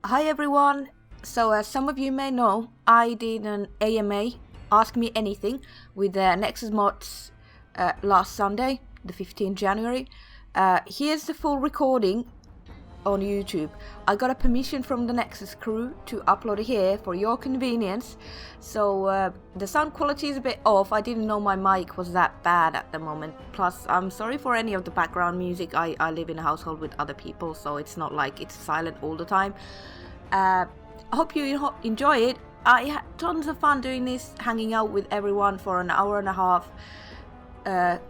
Hi everyone! So as some of you may know, I did an AMA, Ask Me Anything, with Nexus Mods last Sunday, the 15th January. Here's the full recording on YouTube. I got a permission from the Nexus crew to upload it here for your convenience. So the sound quality is a bit off. I didn't know my mic was that bad at the moment. Plus, I'm sorry for any of the background music. I live in a household with other people, so it's not like it's silent all the time. I hope you enjoy it. I had tons of fun doing this, hanging out with everyone for an hour and a half.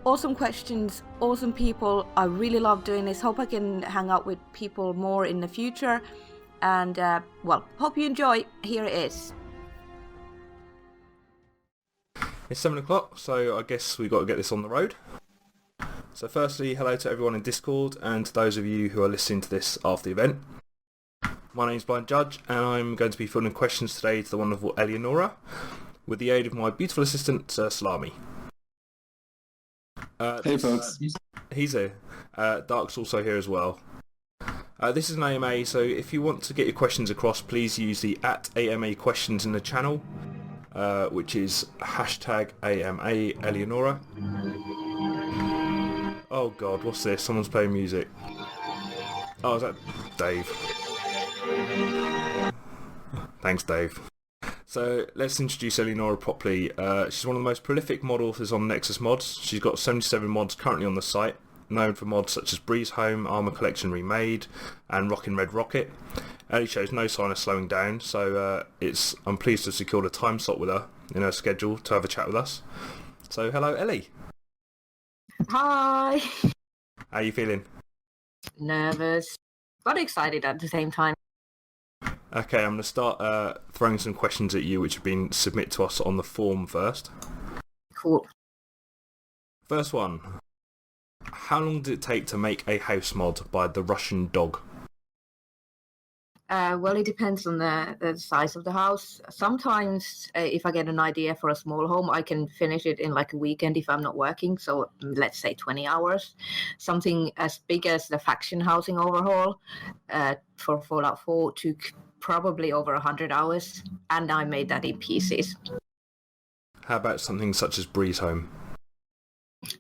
Awesome questions, awesome people. I really love doing this. Hope I can hang out with people more in the future. And, hope you enjoy. Here it is. It's 7 o'clock, so I guess we've got to get this on the road. So firstly, hello to everyone in Discord and to those of you who are listening to this after the event. My name's Blind Judge, and I'm going to be fielding questions today to the wonderful Eleonora, with the aid of my beautiful assistant, Salami. Hey folks. He's here. Dark's also here as well. This is an AMA, so if you want to get your questions across, please use the @AMA questions in the channel, which is #AMA Eleonora. Oh god, what's this? Someone's playing music. Oh, is that Dave? Thanks, Dave. So let's introduce Eleonora properly. She's one of the most prolific mod authors on Nexus Mods. She's got 77 mods currently on the site, known for mods such as Breeze Home, Armour Collection Remade, and Rockin' Red Rocket. Ellie shows no sign of slowing down, so I'm pleased to have secured a time slot with her in her schedule to have a chat with us. So hello, Ellie. Hi! How are you feeling? Nervous, but excited at the same time. Okay, I'm going to start throwing some questions at you which have been submitted to us on the form first. Cool. First one. How long did it take to make a house mod by the Russian Dog? Well, it depends on the size of the house. Sometimes, if I get an idea for a small home, I can finish it in like a weekend if I'm not working. So let's say 20 hours. Something as big as the faction housing overhaul for Fallout 4 took probably over 100 hours, and I made that in pieces. How about something such as Breeze Home?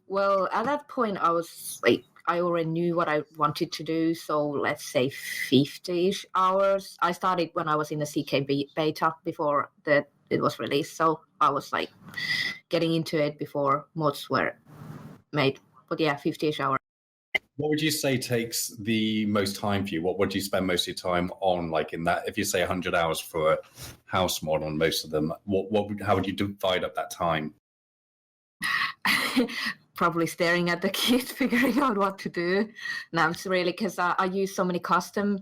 Well, at that point, I was like, I already knew what I wanted to do, so let's say 50-ish hours. I started when I was in the CK beta before it was released, so I was like getting into it before mods were made. But yeah, 50-ish hours. What would you say takes the most time for you? What would you spend most of your time on? Like in that, if you say 100 hours for a house mod on most of them, how would you divide up that time? Probably staring at the kids, figuring out what to do. Now it's really because I use so many custom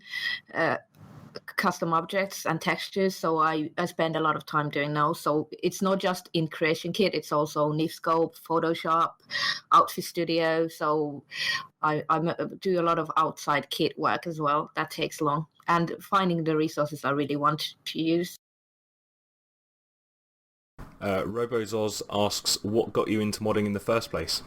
objects and textures, so I spend a lot of time doing those. So it's not just in Creation Kit, it's also Nifscope, Photoshop, Outfit Studio. So I do a lot of outside kit work as well. That takes long, and finding the resources I really want to use. RoboZoz asks, what got you into modding in the first place?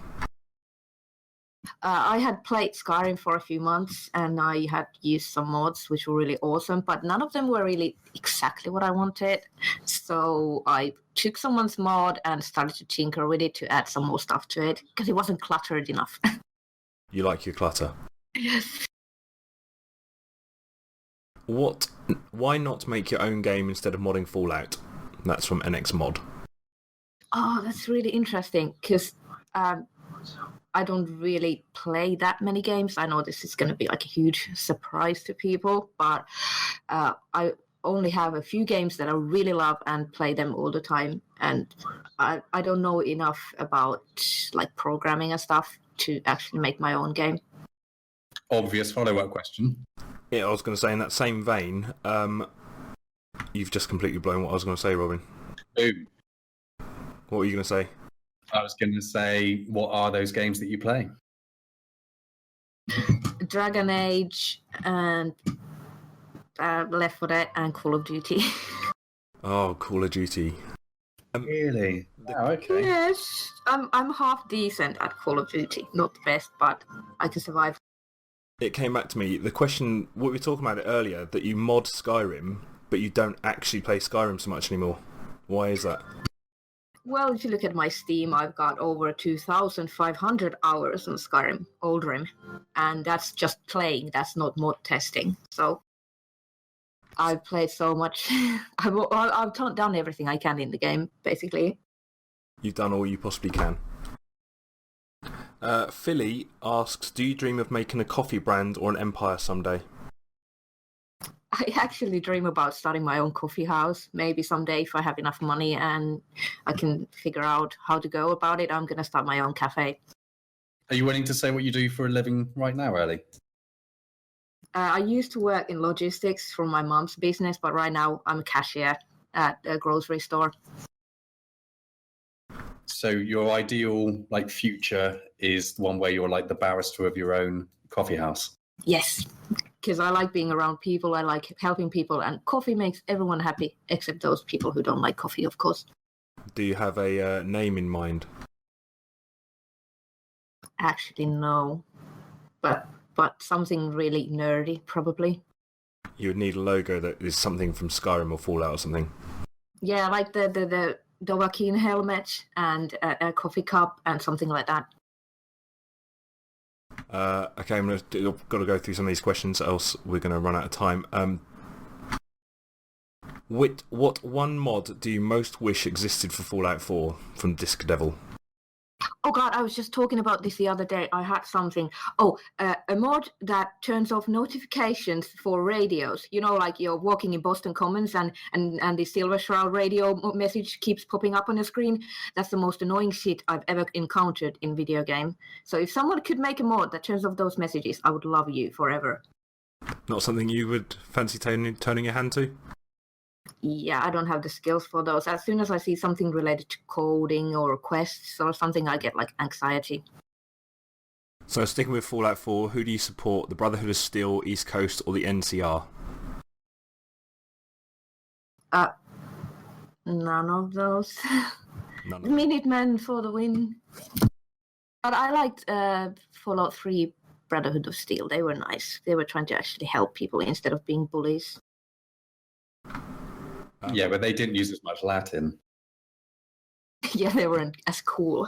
I had played Skyrim for a few months, and I had used some mods which were really awesome, but none of them were really exactly what I wanted. So I took someone's mod and started to tinker with it to add some more stuff to it, because it wasn't cluttered enough. You like your clutter? Yes. Why not make your own game instead of modding Fallout? That's from NX Mod. Oh, that's really interesting, because I don't really play that many games. I know this is going to be like a huge surprise to people, but I only have a few games that I really love and play them all the time. And I don't know enough about like programming and stuff to actually make my own game. Obvious follow-up question. Yeah, I was going to say in that same vein, you've just completely blown what I was going to say, Robin. Boom. What were you going to say? I was going to say, what are those games that you play? Dragon Age and Left 4 Dead and Call of Duty. Oh, Call of Duty. Really? Oh, okay. Yes, I'm half decent at Call of Duty. Not the best, but I can survive. it came back to me. The question, we were talking about it earlier, that you mod Skyrim, but you don't actually play Skyrim so much anymore. Why is that? Well, if you look at my Steam, I've got over 2,500 hours on Skyrim, Oldrim, and that's just playing. That's not mod testing. So I've played so much. I've done everything I can in the game, basically. You've done all you possibly can. Philly asks, do you dream of making a coffee brand or an empire someday? I actually dream about starting my own coffee house. Maybe someday, if I have enough money and I can figure out how to go about it, I'm going to start my own cafe. Are you willing to say what you do for a living right now, Ellie? I used to work in logistics for my mom's business, but right now I'm a cashier at a grocery store. So your ideal future is one where you're like the barrister of your own coffee house? Yes, because I like being around people, I like helping people, and coffee makes everyone happy, except those people who don't like coffee, of course. Do you have a name in mind? Actually, no. But something really nerdy, probably. You would need a logo that is something from Skyrim or Fallout or something. Yeah, like the Dovahkiin helmet and a coffee cup and something like that. Okay, I've got to go through some of these questions, else we're going to run out of time. What one mod do you most wish existed for Fallout 4 from Disc Devil? Oh god, I was just talking about this the other day. I had something. A mod that turns off notifications for radios. You know, like you're walking in Boston Commons and the Silver Shroud radio message keeps popping up on your screen. That's the most annoying shit I've ever encountered in video game. So if someone could make a mod that turns off those messages, I would love you forever. Not something you would fancy turning your hand to? Yeah, I don't have the skills for those. As soon as I see something related to coding or quests or something, I get like anxiety. So sticking with Fallout 4, who do you support? The Brotherhood of Steel, East Coast, or the NCR? None of those. None The of them. Minutemen for the win. But I liked Fallout 3 Brotherhood of Steel. They were nice. They were trying to actually help people instead of being bullies. Yeah, but they didn't use as much Latin. Yeah, they weren't as cool.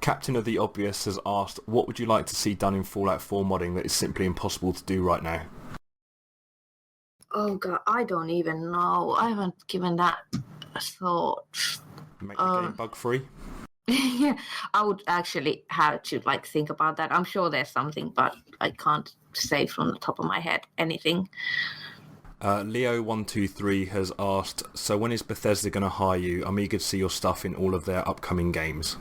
Captain of the Obvious has asked, what would you like to see done in Fallout 4 modding that is simply impossible to do right now? Oh god, I don't even know. I haven't given that a thought. Make the game bug-free? Yeah, I would actually have to think about that. I'm sure there's something, but I can't say from the top of my head anything. Leo123 has asked, so when is Bethesda going to hire you? I'm eager to see your stuff in all of their upcoming games.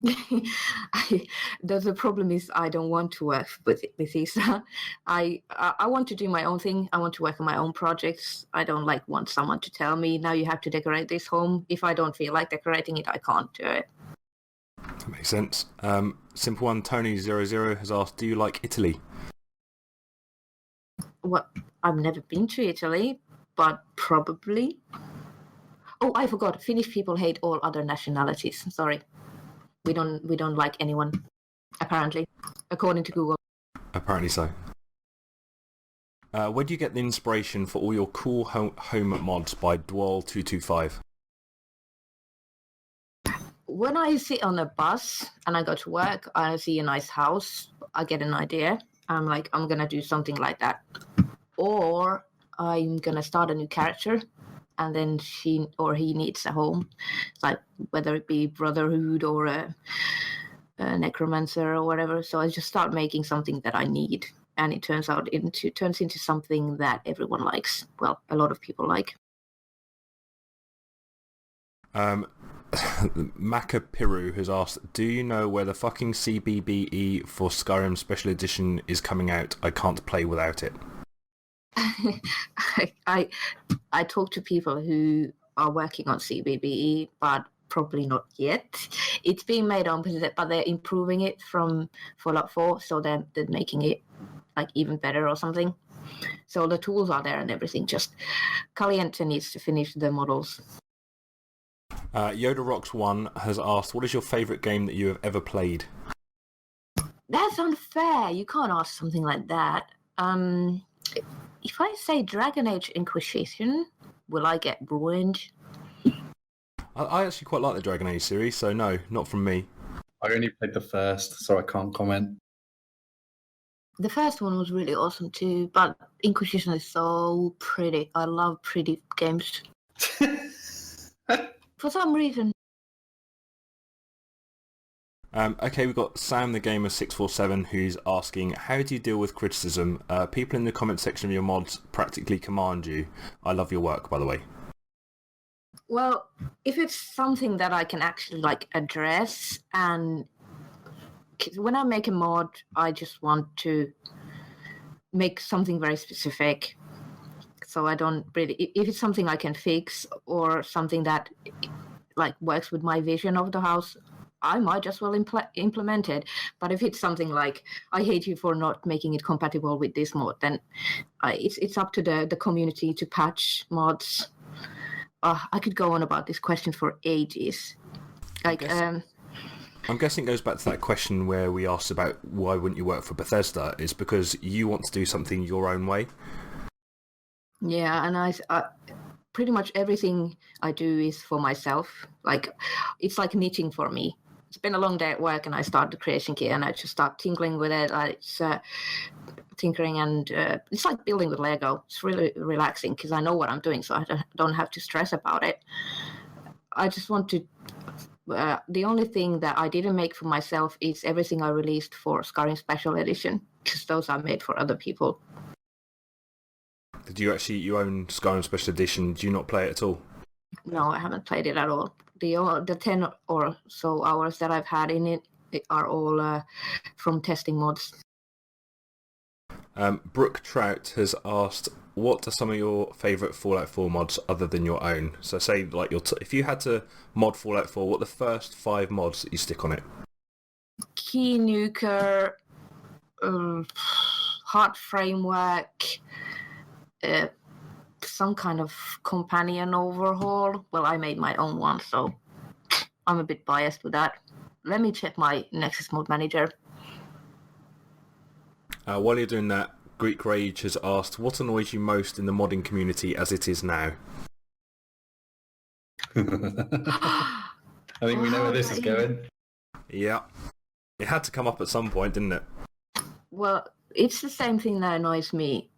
The problem is I don't want to work with Bethesda. I want to do my own thing. I want to work on my own projects. I don't want someone to tell me, now you have to decorate this home. If I don't feel like decorating it, I can't do it. That makes sense. Simple one, Tony00 has asked, do you like Italy? What? I've never been to Italy, but probably. Oh, I forgot. Finnish people hate all other nationalities. Sorry. We don't like anyone, apparently, according to Google. Apparently so. Where do you get the inspiration for all your cool home mods by Dwal225? When I sit on a bus and I go to work, I see a nice house, I get an idea. I'm like, I'm going to do something like that. Or I'm going to start a new character and then she or he needs a home. It's like whether it be Brotherhood or a necromancer or whatever. So I just start making something that I need. And it turns into something that everyone likes. Well, a lot of people like. Macapiru has asked, do you know where the fucking CBBE for Skyrim Special Edition is coming out? I can't play without it. I talk to people who are working on CBBE, but probably not yet. It's being made on, but they're improving it from Fallout 4, so they're making it even better or something. So the tools are there and everything. Just Caliente needs to finish the models. Yoda Rocks 1 has asked, what is your favourite game that you have ever played? That's unfair. You can't ask something like that. If I say Dragon Age Inquisition, will I get ruined? I actually quite like the Dragon Age series, so no, not from me. I only played the first, so I can't comment. The first one was really awesome too, but Inquisition is so pretty. I love pretty games. For some reason. Okay, we've got Sam the Gamer 647 who's asking, how do you deal with criticism? People in the comment section of your mods practically command you. I love your work, by the way. Well, if it's something that I can actually address, and 'cause when I make a mod, I just want to make something very specific. So I don't really, if it's something I can fix or something that works with my vision of the house, I might as well implement it. But if it's something like, I hate you for not making it compatible with this mod, then it's up to the community to patch mods. I could go on about this question for ages. I'm guessing it goes back to that question where we asked about why wouldn't you work for Bethesda. It's because you want to do something your own way. Yeah, and I pretty much everything I do is for myself. It's like knitting for me. It's been a long day at work, and I start the creation kit, and I just start tinkling with it. It's tinkering, and it's like building with Lego. It's really relaxing because I know what I'm doing, so I don't have to stress about it. I just want to. The only thing that I didn't make for myself is everything I released for Skyrim Special Edition, because those are made for other people. Did you own Skyrim Special Edition? Do you not play it at all? No, I haven't played it at all. The 10 or so hours that I've had in it are all from testing mods. Brooke Trout has asked, what are some of your favourite Fallout 4 mods other than your own? So say, if you had to mod Fallout 4, what are the first 5 mods that you stick on it? Key Nuker, Heart Framework, some kind of companion overhaul. Well, I made my own one, so I'm a bit biased with that. Let me check my Nexus Mod Manager. While you're doing that, Greek Rage has asked, what annoys you most in the modding community as it is now? I think we know where this is going. Yeah. It had to come up at some point, didn't it? Well, it's the same thing that annoys me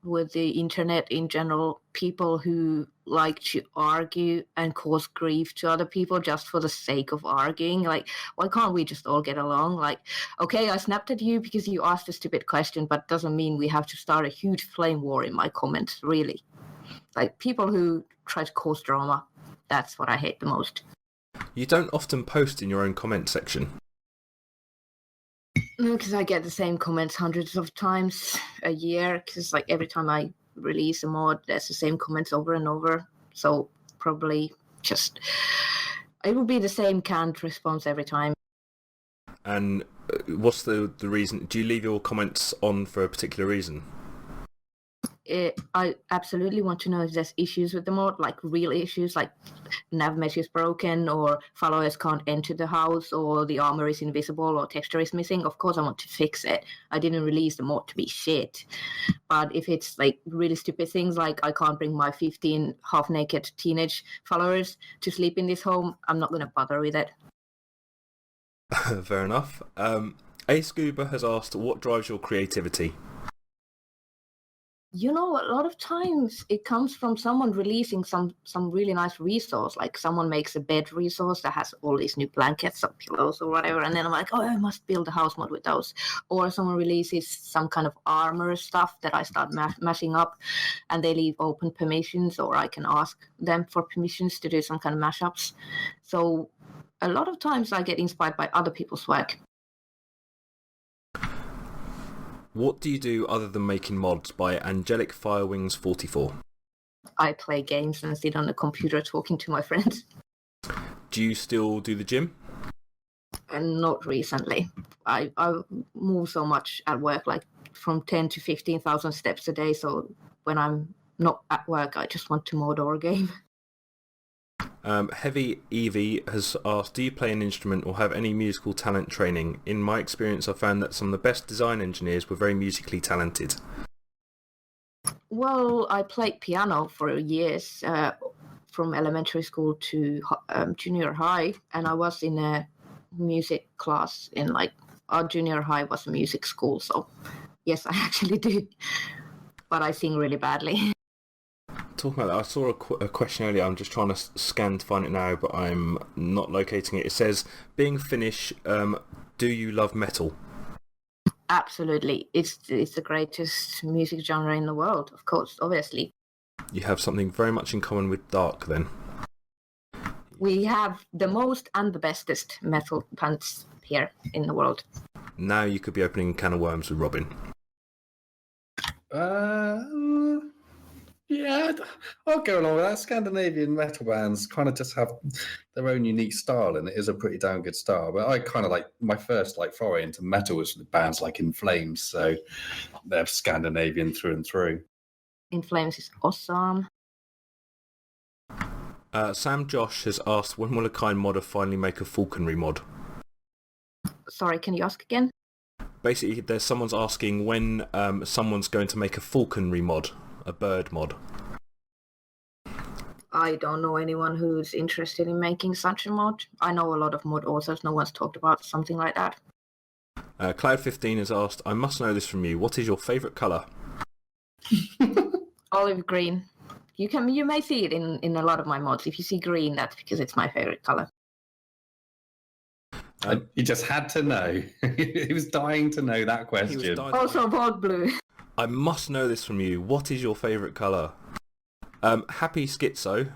with the internet in general. People who like to argue and cause grief to other people just for the sake of arguing. Why can't we just all get along? Okay, I snapped at you because you asked a stupid question, but doesn't mean we have to start a huge flame war in my comments, really. People who try to cause drama, that's what I hate the most. You don't often post in your own comment section. No, because I get the same comments hundreds of times a year, because every time I release a mod, there's the same comments over and over. So probably just, it will be the same canned response every time. And what's the reason? Do you leave your comments on for a particular reason? I absolutely want to know if there's issues with the mod, real issues, nav mesh is broken, or followers can't enter the house, or the armor is invisible, or texture is missing. Of course I want to fix it. I didn't release the mod to be shit. But if it's really stupid things, I can't bring my 15 half-naked teenage followers to sleep in this home, I'm not going to bother with it. Fair enough. A Scuba has asked, what drives your creativity? A lot of times it comes from someone releasing some really nice resource. Someone makes a bed resource that has all these new blankets or pillows or whatever, and then I'm like, oh, I must build a house mod with those. Or someone releases some kind of armor stuff that I start mashing up, and they leave open permissions, or I can ask them for permissions to do some kind of mashups. So a lot of times I get inspired by other people's work. What do you do other than making mods? By Angelic Firewings 44. I play games and sit on the computer talking to my friends. Do you still do the gym? And not recently. I move so much at work, from 10 to 15,000 steps a day. So when I'm not at work, I just want to mod or game. Heavy Evie has asked, do you play an instrument or have any musical talent training? In my experience, I found that some of the best design engineers were very musically talented. Well, I played piano for years, from elementary school to junior high, and I was in a music class in like our junior high was a music school, so yes, I actually do, but I sing really badly. Talking about that, I saw a question earlier. I'm just trying to scan to find it now, but I'm not locating it. It says, being Finnish, do you love metal? Absolutely, it's the greatest music genre in the world, of course, obviously. You have something very much in common with Dark, then. We have the most and the bestest metal bands here in the world. Now you could be opening a can of worms with Robin. Yeah, I'll go along with that. Scandinavian metal bands kind of just have their own unique style, and it is a pretty damn good style. But I kind of like my first foray into metal was with bands like In Flames, so they're Scandinavian through and through. In Flames is awesome. Sam Josh has asked, when will a kind modder finally make a falconry mod? Sorry, can you ask again? Basically, there's someone's asking when someone's going to make a falconry mod. A bird mod. I don't know anyone who's interested in making such a mod. I know a lot of mod authors. No one's talked about something like that. Cloud15 has asked, I must know this from you. What is your favourite colour? Olive green. You may see it in a lot of my mods. If you see green, that's because it's my favourite colour. He just had to know. He was dying to know that question. Also, bold blue. I must know this from you. What is your favourite colour? Happy Schizo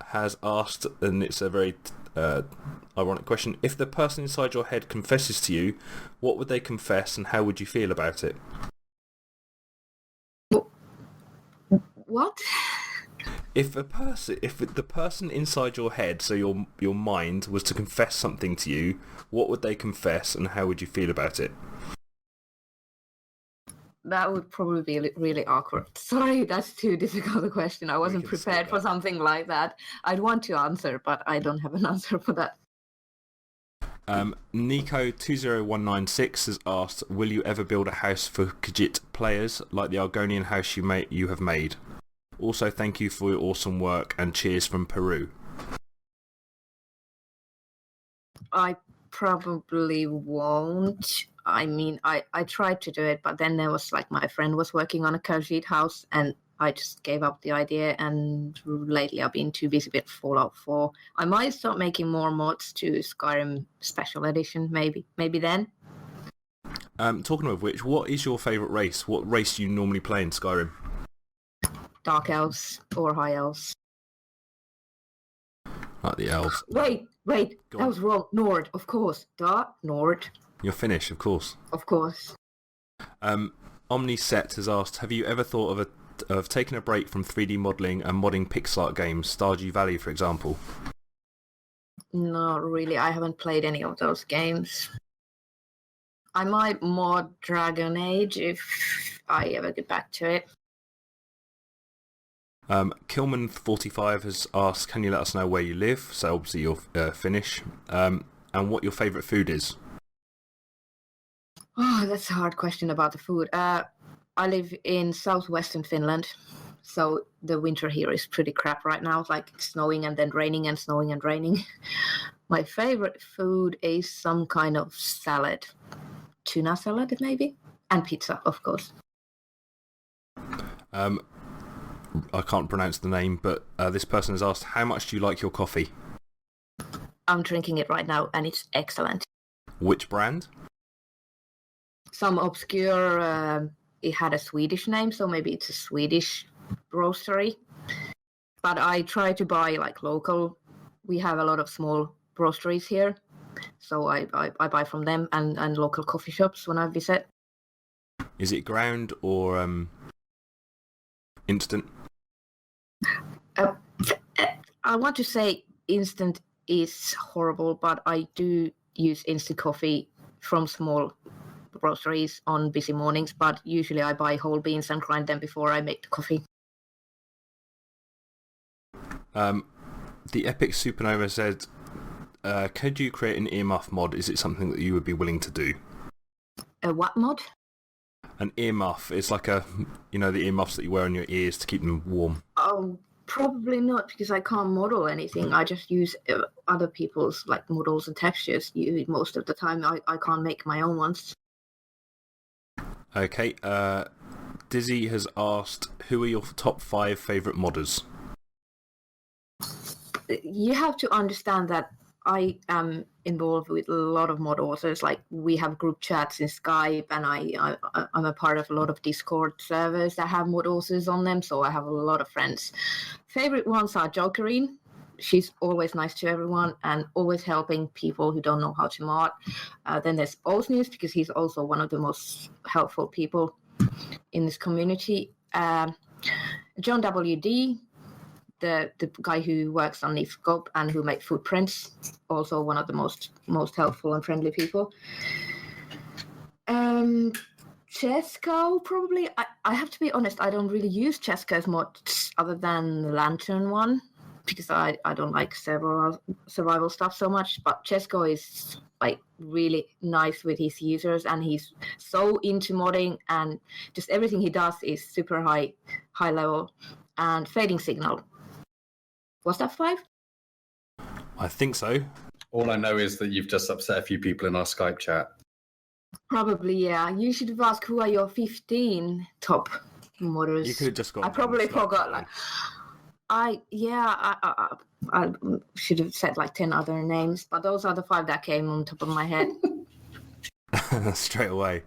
has asked, and it's a very ironic question, if the person inside your head confesses to you, what would they confess and how would you feel about it? What? If the person inside your head, so your mind, was to confess something to you, what would they confess and how would you feel about it? That would probably be really awkward. Sorry, that's too difficult a question. I wasn't prepared for something like that. I'd want to answer, but I don't have an answer for that. Nico20196 has asked, will you ever build a house for Khajiit players like the Argonian house you have made? Also, thank you for your awesome work and cheers from Peru. I probably won't. I mean, I tried to do it, but then there was my friend was working on a Khajiit house and I just gave up the idea, and lately I've been too busy with Fallout 4. I might start making more mods to Skyrim Special Edition, maybe then. Talking of which, what is your favourite race? What race do you normally play in Skyrim? Dark Elves or High Elves. Like the elves. Wait, that was wrong. Nord, of course. Nord. You're Finnish, of course. Of course. Omniset has asked, have you ever thought of taking a break from 3D modelling and modding pixel art games, Stardew Valley, for example? Not really. I haven't played any of those games. I might mod Dragon Age if I ever get back to it. Kilman45 has asked, can you let us know where you live? So obviously you're Finnish. And what your favourite food is? Oh, that's a hard question about the food. I live in southwestern Finland, so the winter here is pretty crap right now. It's it's snowing and then raining and snowing and raining. My favorite food is some kind of salad. Tuna salad, maybe? And pizza, of course. I can't pronounce the name, but this person has asked, how much do you like your coffee? I'm drinking it right now, and it's excellent. Which brand? Some obscure, it had a Swedish name, so maybe it's a Swedish roastery. But I try to buy local. We have a lot of small roasteries here, so I buy from them and local coffee shops when I visit. Is it ground or instant? I want to say instant is horrible, but I do use instant coffee from small roasteries on busy mornings, but usually I buy whole beans and grind them before I make the coffee. The Epic Supernova said, could you create an earmuff mod? Is it something that you would be willing to do? A what mod? An earmuff. It's like the earmuffs that you wear on your ears to keep them warm. Oh, probably not, because I can't model anything. I just use other people's like models and textures most of the time. I can't make my own ones. Okay. Dizzy has asked, who are your top 5 favourite modders? You have to understand that I am involved with a lot of mod authors. Like, we have group chats in Skype, and I'm a part of a lot of Discord servers that have mod authors on them, so I have a lot of friends. Favorite ones are Jokerine. She's always nice to everyone and always helping people who don't know how to mod. Then there's Osnews, because he's also one of the most helpful people in this community. John WD, the guy who works on Nifscope and who makes footprints, also one of the most helpful and friendly people. Chesco, probably. I have to be honest, I don't really use Chesco's mods other than the Lantern one, because I don't like survival stuff so much, but Chesco is like really nice with his users, and he's so into modding, and just everything he does is super high level. And Fading Signal. Was that 5? I think so. All I know is that you've just upset a few people in our Skype chat. Probably, yeah. You should have asked who are your 15 top modders. You could have just got. I probably forgot. Like, I should have said like 10 other names, but those are the 5 that came on top of my head. Straight away.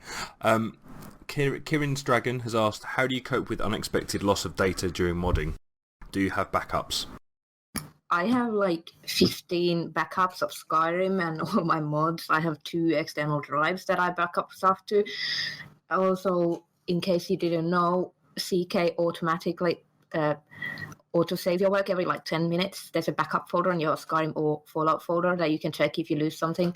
Kieran's Dragon has asked, how do you cope with unexpected loss of data during modding? Do you have backups? I have like 15 backups of Skyrim and all my mods. I have 2 external drives that I back up stuff to. Also, in case you didn't know, CK automatically auto-save your work every like 10 minutes. There's a backup folder in your Skyrim or Fallout folder that you can check if you lose something.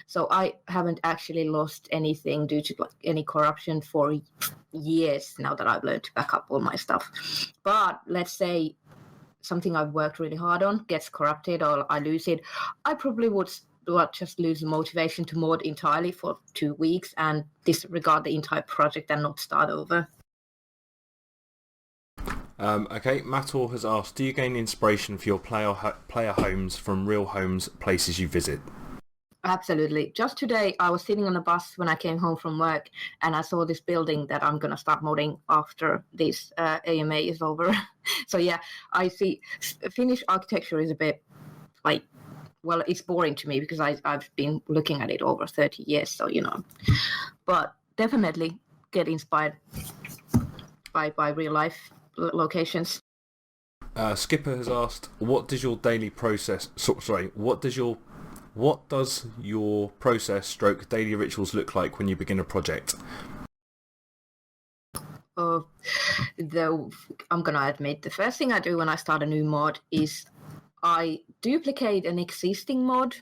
So I haven't actually lost anything due to like any corruption for years now that I've learned to back up all my stuff. But let's say something I've worked really hard on gets corrupted or I lose it, I probably would just lose the motivation to mod entirely for 2 weeks and disregard the entire project and not start over. Okay, Mator has asked, do you gain inspiration for your player homes from real homes, places you visit? Absolutely. Just today, I was sitting on a bus when I came home from work, and I saw this building that I'm going to start modding after this AMA is over. So yeah, I see Finnish architecture is a bit like, well, it's boring to me because I've been looking at it over 30 years, so But definitely get inspired by real life locations. Skipper has asked, what does your process / daily rituals look like when you begin a project? I'm gonna admit, the first thing I do when I start a new mod is I duplicate an existing mod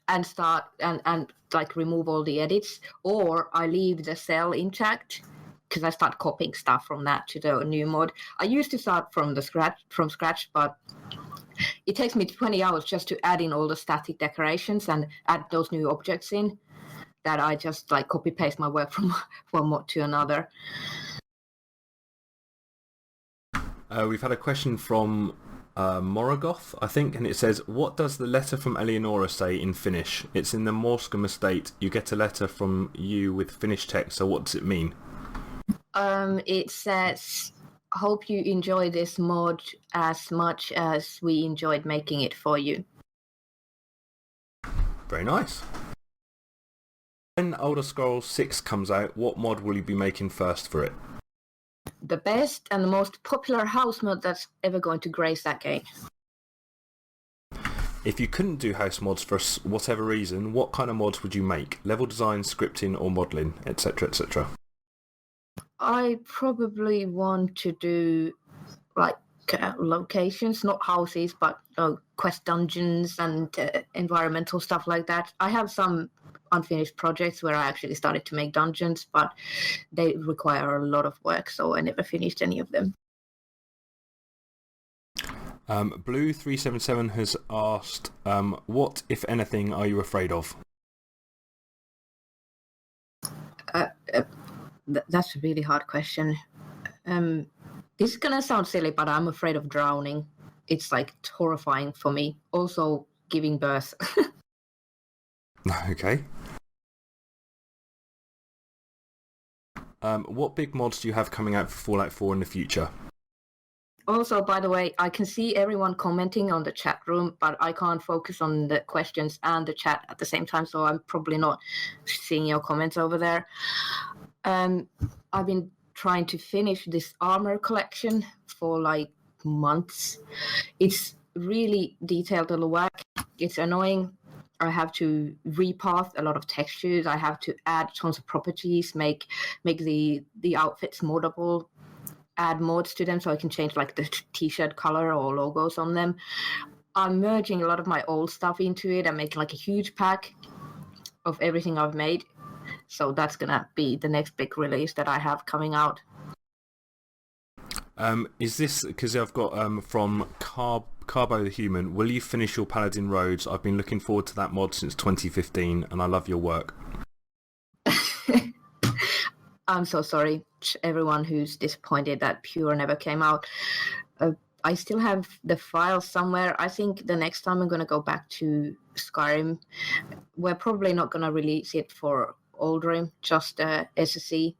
and start and like remove all the edits, or I leave the cell intact because I start copying stuff from that to the new mod. I used to start from scratch, but it takes me 20 hours just to add in all the static decorations and add those new objects in, that I just like copy paste my work from one mod to another. We've had a question from Morogoth, I think, and it says, what does the letter from Eleonora say in Finnish? It's in the Morscombe estate. You get a letter from you with Finnish text, so what does it mean? It says, hope you enjoy this mod as much as we enjoyed making it for you. Very nice. When Elder Scrolls 6 comes out, what mod will you be making first for it? The best and the most popular house mod that's ever going to grace that game. If you couldn't do house mods for whatever reason, what kind of mods would you make? Level design, scripting or modelling, etc, etc? I probably want to do like locations, not houses, but quest dungeons and environmental stuff like that. I have some unfinished projects where I actually started to make dungeons, but they require a lot of work, so I never finished any of them. Blue377 has asked, what, if anything, are you afraid of? That's a really hard question. This is gonna sound silly, but I'm afraid of drowning. It's like horrifying for me. Also, giving birth. Okay. What big mods do you have coming out for Fallout 4 in the future? Also, by the way, I can see everyone commenting on the chat room, but I can't focus on the questions and the chat at the same time, so I'm probably not seeing your comments over there. I've been trying to finish this armor collection for like months. It's really detailed little work. It's annoying. I have to repath a lot of textures. I have to add tons of properties, make the outfits moddable, add mods to them so I can change like the t-shirt color or logos on them. I'm merging a lot of my old stuff into it and making like a huge pack of everything I've made. So that's gonna be the next big release that I have coming out. Is this because I've got from Carbo the Human? Will you finish your Paladin Roads? I've been looking forward to that mod since 2015, and I love your work. I'm so sorry, everyone who's disappointed that Pure never came out. I still have the file somewhere. I think the next time I'm going to go back to Skyrim. We're probably not going to release it for Oldrim, just SSE.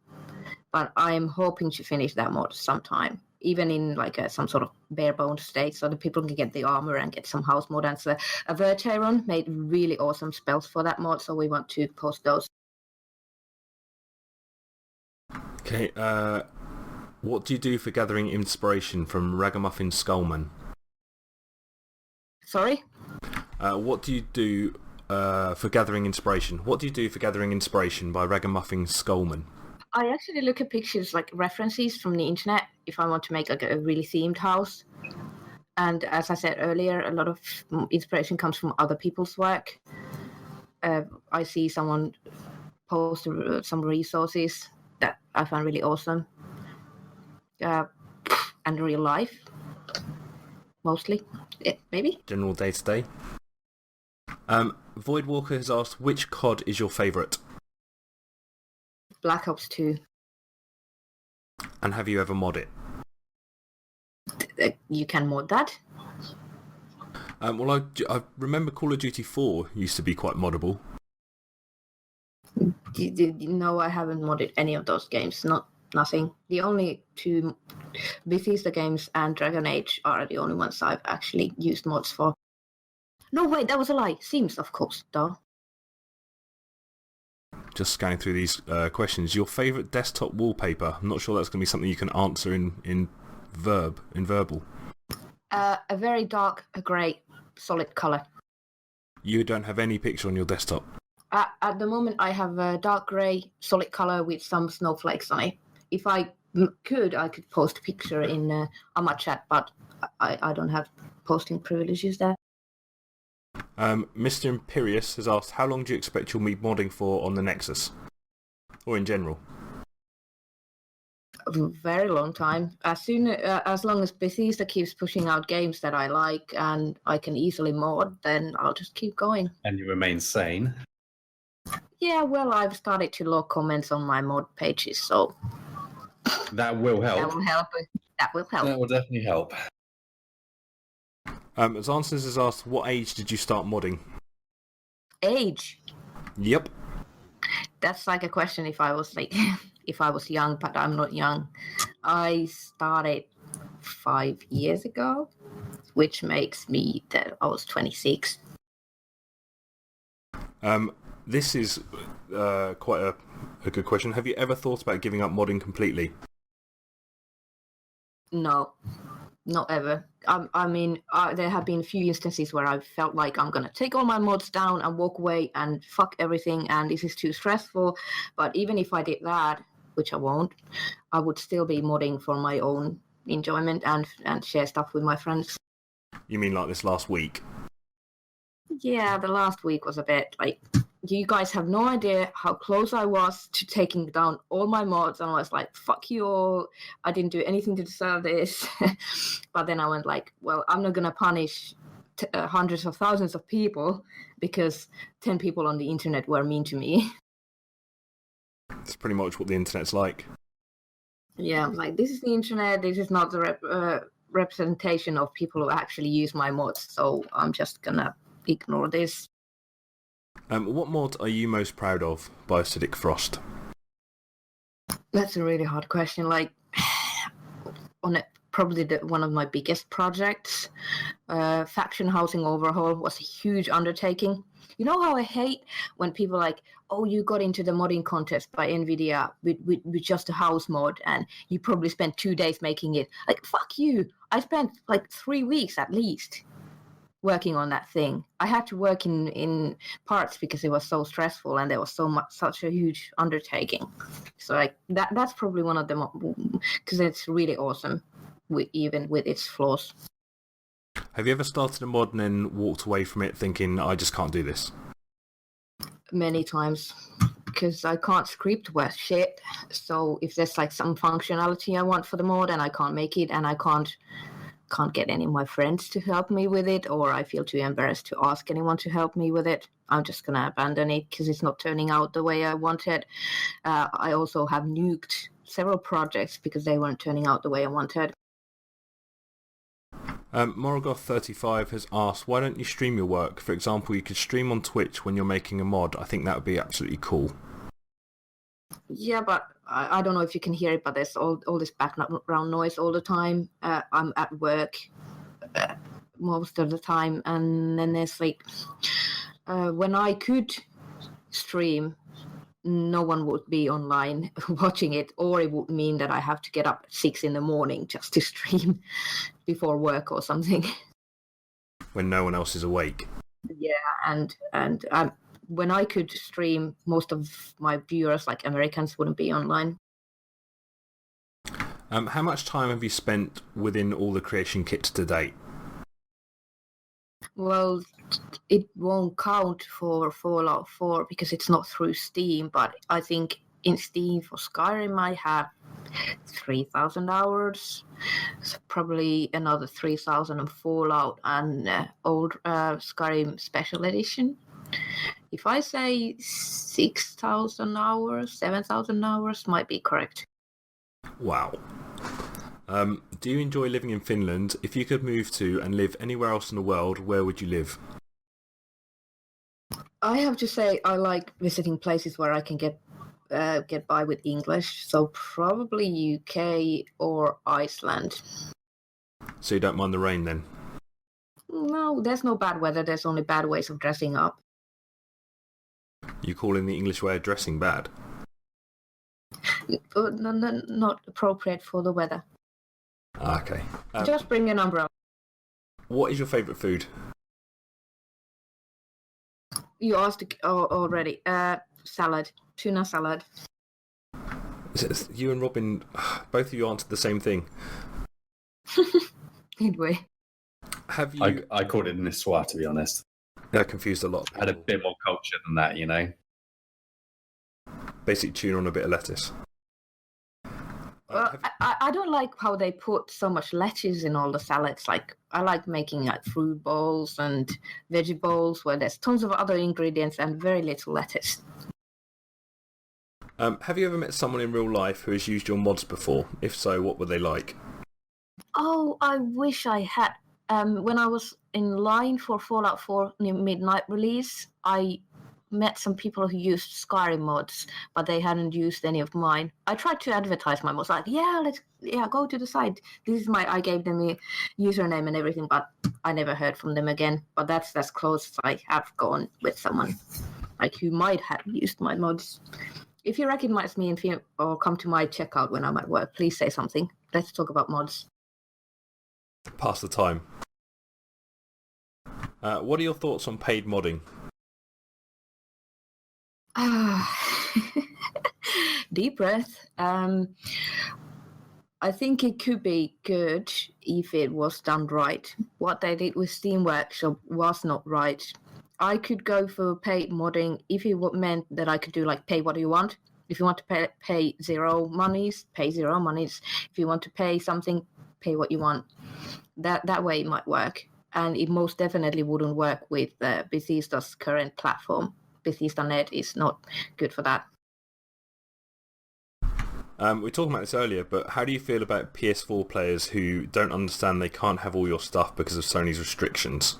But I'm hoping to finish that mod sometime, even in like some sort of bare bones state, so that people can get the armor and get some house mod. And so Averteron made really awesome spells for that mod, so we want to post those. Okay, what do you do for gathering inspiration from Ragamuffin Skullman? Sorry? What do you do for gathering inspiration? What do you do for gathering inspiration by Ragamuffin Skullman? I actually look at pictures, like references from the internet, if I want to make like a really themed house. And as I said earlier, a lot of inspiration comes from other people's work. I see someone post some resources that I find really awesome. And real life, mostly. Yeah, maybe. General day-to-day. Voidwalker has asked, which COD is your favourite? Black Ops 2. And have you ever mod it? You can mod that. Well, I remember Call of Duty 4 used to be quite moddable. No, I haven't modded any of those games. Nothing. The only two Bethesda games and Dragon Age are the only ones I've actually used mods for. No, wait, that was a lie. Sims, of course, duh. Just scanning through these questions. Your favourite desktop wallpaper? I'm not sure that's going to be something you can answer in verbal. A very dark grey, solid colour. You don't have any picture on your desktop? At the moment, I have a dark grey, solid colour with some snowflakes on it. If I could post a picture on my chat, but I don't have posting privileges there. Mr. Imperious has asked, how long do you expect you'll be modding for on the Nexus? Or in general? A very long time. As long as Bethesda keeps pushing out games that I like and I can easily mod, then I'll just keep going. And you remain sane. Yeah, well, I've started to log comments on my mod pages, so that will help. That will help. That will definitely help. Zansons has asked, what age did you start modding? Age? Yep. That's like a question if I was young, but I'm not young. I started 5 years ago, which makes me that I was 26. This is quite a good question. Have you ever thought about giving up modding completely? No, not ever. I mean, there have been a few instances where I've felt like I'm going to take all my mods down and walk away and fuck everything, and this is too stressful. But even if I did that, which I won't, I would still be modding for my own enjoyment and share stuff with my friends. You mean like this last week? Yeah, the last week was a bit like you guys have no idea how close I was to taking down all my mods, and I was like, fuck you all, I didn't do anything to deserve this. But then I went like, well, I'm not gonna punish hundreds of thousands of people because 10 people on the internet were mean to me. It's pretty much what the internet's like. Yeah, I'm like, this is the internet, this is not the representation of people who actually use my mods, so I'm just gonna ignore this. What mod are you most proud of by Acidic Frost? That's a really hard question. Like, on it, probably one of my biggest projects, faction housing overhaul, was a huge undertaking. You know how I hate when people are like, oh, you got into the modding contest by NVIDIA with just a house mod, and you probably spent 2 days making it. Like, fuck you. I spent like 3 weeks at least working on that thing. I had to work in parts because it was so stressful and there was such a huge undertaking. So like that's probably one of them, because it's really awesome, even with its flaws. Have you ever started a mod and then walked away from it thinking, I just can't do this? Many times, because I can't script worth shit. So if there's like some functionality I want for the mod and I can't make it, and I can't get any of my friends to help me with it, or I feel too embarrassed to ask anyone to help me with it, I'm just gonna abandon it because it's not turning out the way I wanted. I also have nuked several projects because they weren't turning out the way I wanted. Morgoth35 has asked, why don't you stream your work? For example, you could stream on Twitch when you're making a mod. I think that would be absolutely cool. Yeah, but I don't know if you can hear it, but there's all this background noise all the time. I'm at work most of the time, and then there's like, when I could stream, no one would be online watching it, or it would mean that I have to get up at 6 a.m. just to stream before work or something. When no one else is awake. Yeah, and when I could stream, most of my viewers, like Americans, wouldn't be online. How much time have you spent within all the creation kits to date? Well, it won't count for Fallout 4 because it's not through Steam, but I think in Steam for Skyrim I have 3,000 hours, so probably another 3,000 on Fallout and old Skyrim Special Edition. If I say 6,000 hours, 7,000 hours might be correct. Wow. Do you enjoy living in Finland? If you could move to and live anywhere else in the world, where would you live? I have to say I like visiting places where I can get by with English, so probably UK or Iceland. So you don't mind the rain then? No, there's no bad weather, there's only bad ways of dressing up. You calling the English way of dressing bad? No, not appropriate for the weather. Okay. Just bring an umbrella. What is your favourite food? You asked already. Salad. Tuna salad. You and Robin, both of you answered the same thing. Anyway. Have you... I called it Niswa, to be honest. That confused a lot. I had a bit more culture than that, you know. Basic tuna on a bit of lettuce. I don't like how they put so much lettuce in all the salads. Like, I like making like fruit bowls and veggie bowls where there's tons of other ingredients and very little lettuce. Have you ever met someone in real life who has used your mods before? If so, what were they like? Oh, I wish I had. When I was in line for Fallout 4 midnight release, I met some people who used Skyrim mods, but they hadn't used any of mine. I tried to advertise my mods, like, go to the site. I gave them a username and everything, but I never heard from them again. But that's as close as I have gone with someone like who might have used my mods. If you recognize me or come to my checkout when I'm at work, please say something. Let's talk about mods. Pass the time. What are your thoughts on paid modding? Deep breath. I think it could be good if it was done right. What they did with Steam Workshop was not right. I could go for paid modding if it meant that I could do like pay what you want. If you want to pay zero monies, pay zero monies. If you want to pay something, pay what you want. That way it might work. And it most definitely wouldn't work with Bethesda's current platform. Bethesda.net is not good for that. We were talking about this earlier, but how do you feel about PS4 players who don't understand they can't have all your stuff because of Sony's restrictions?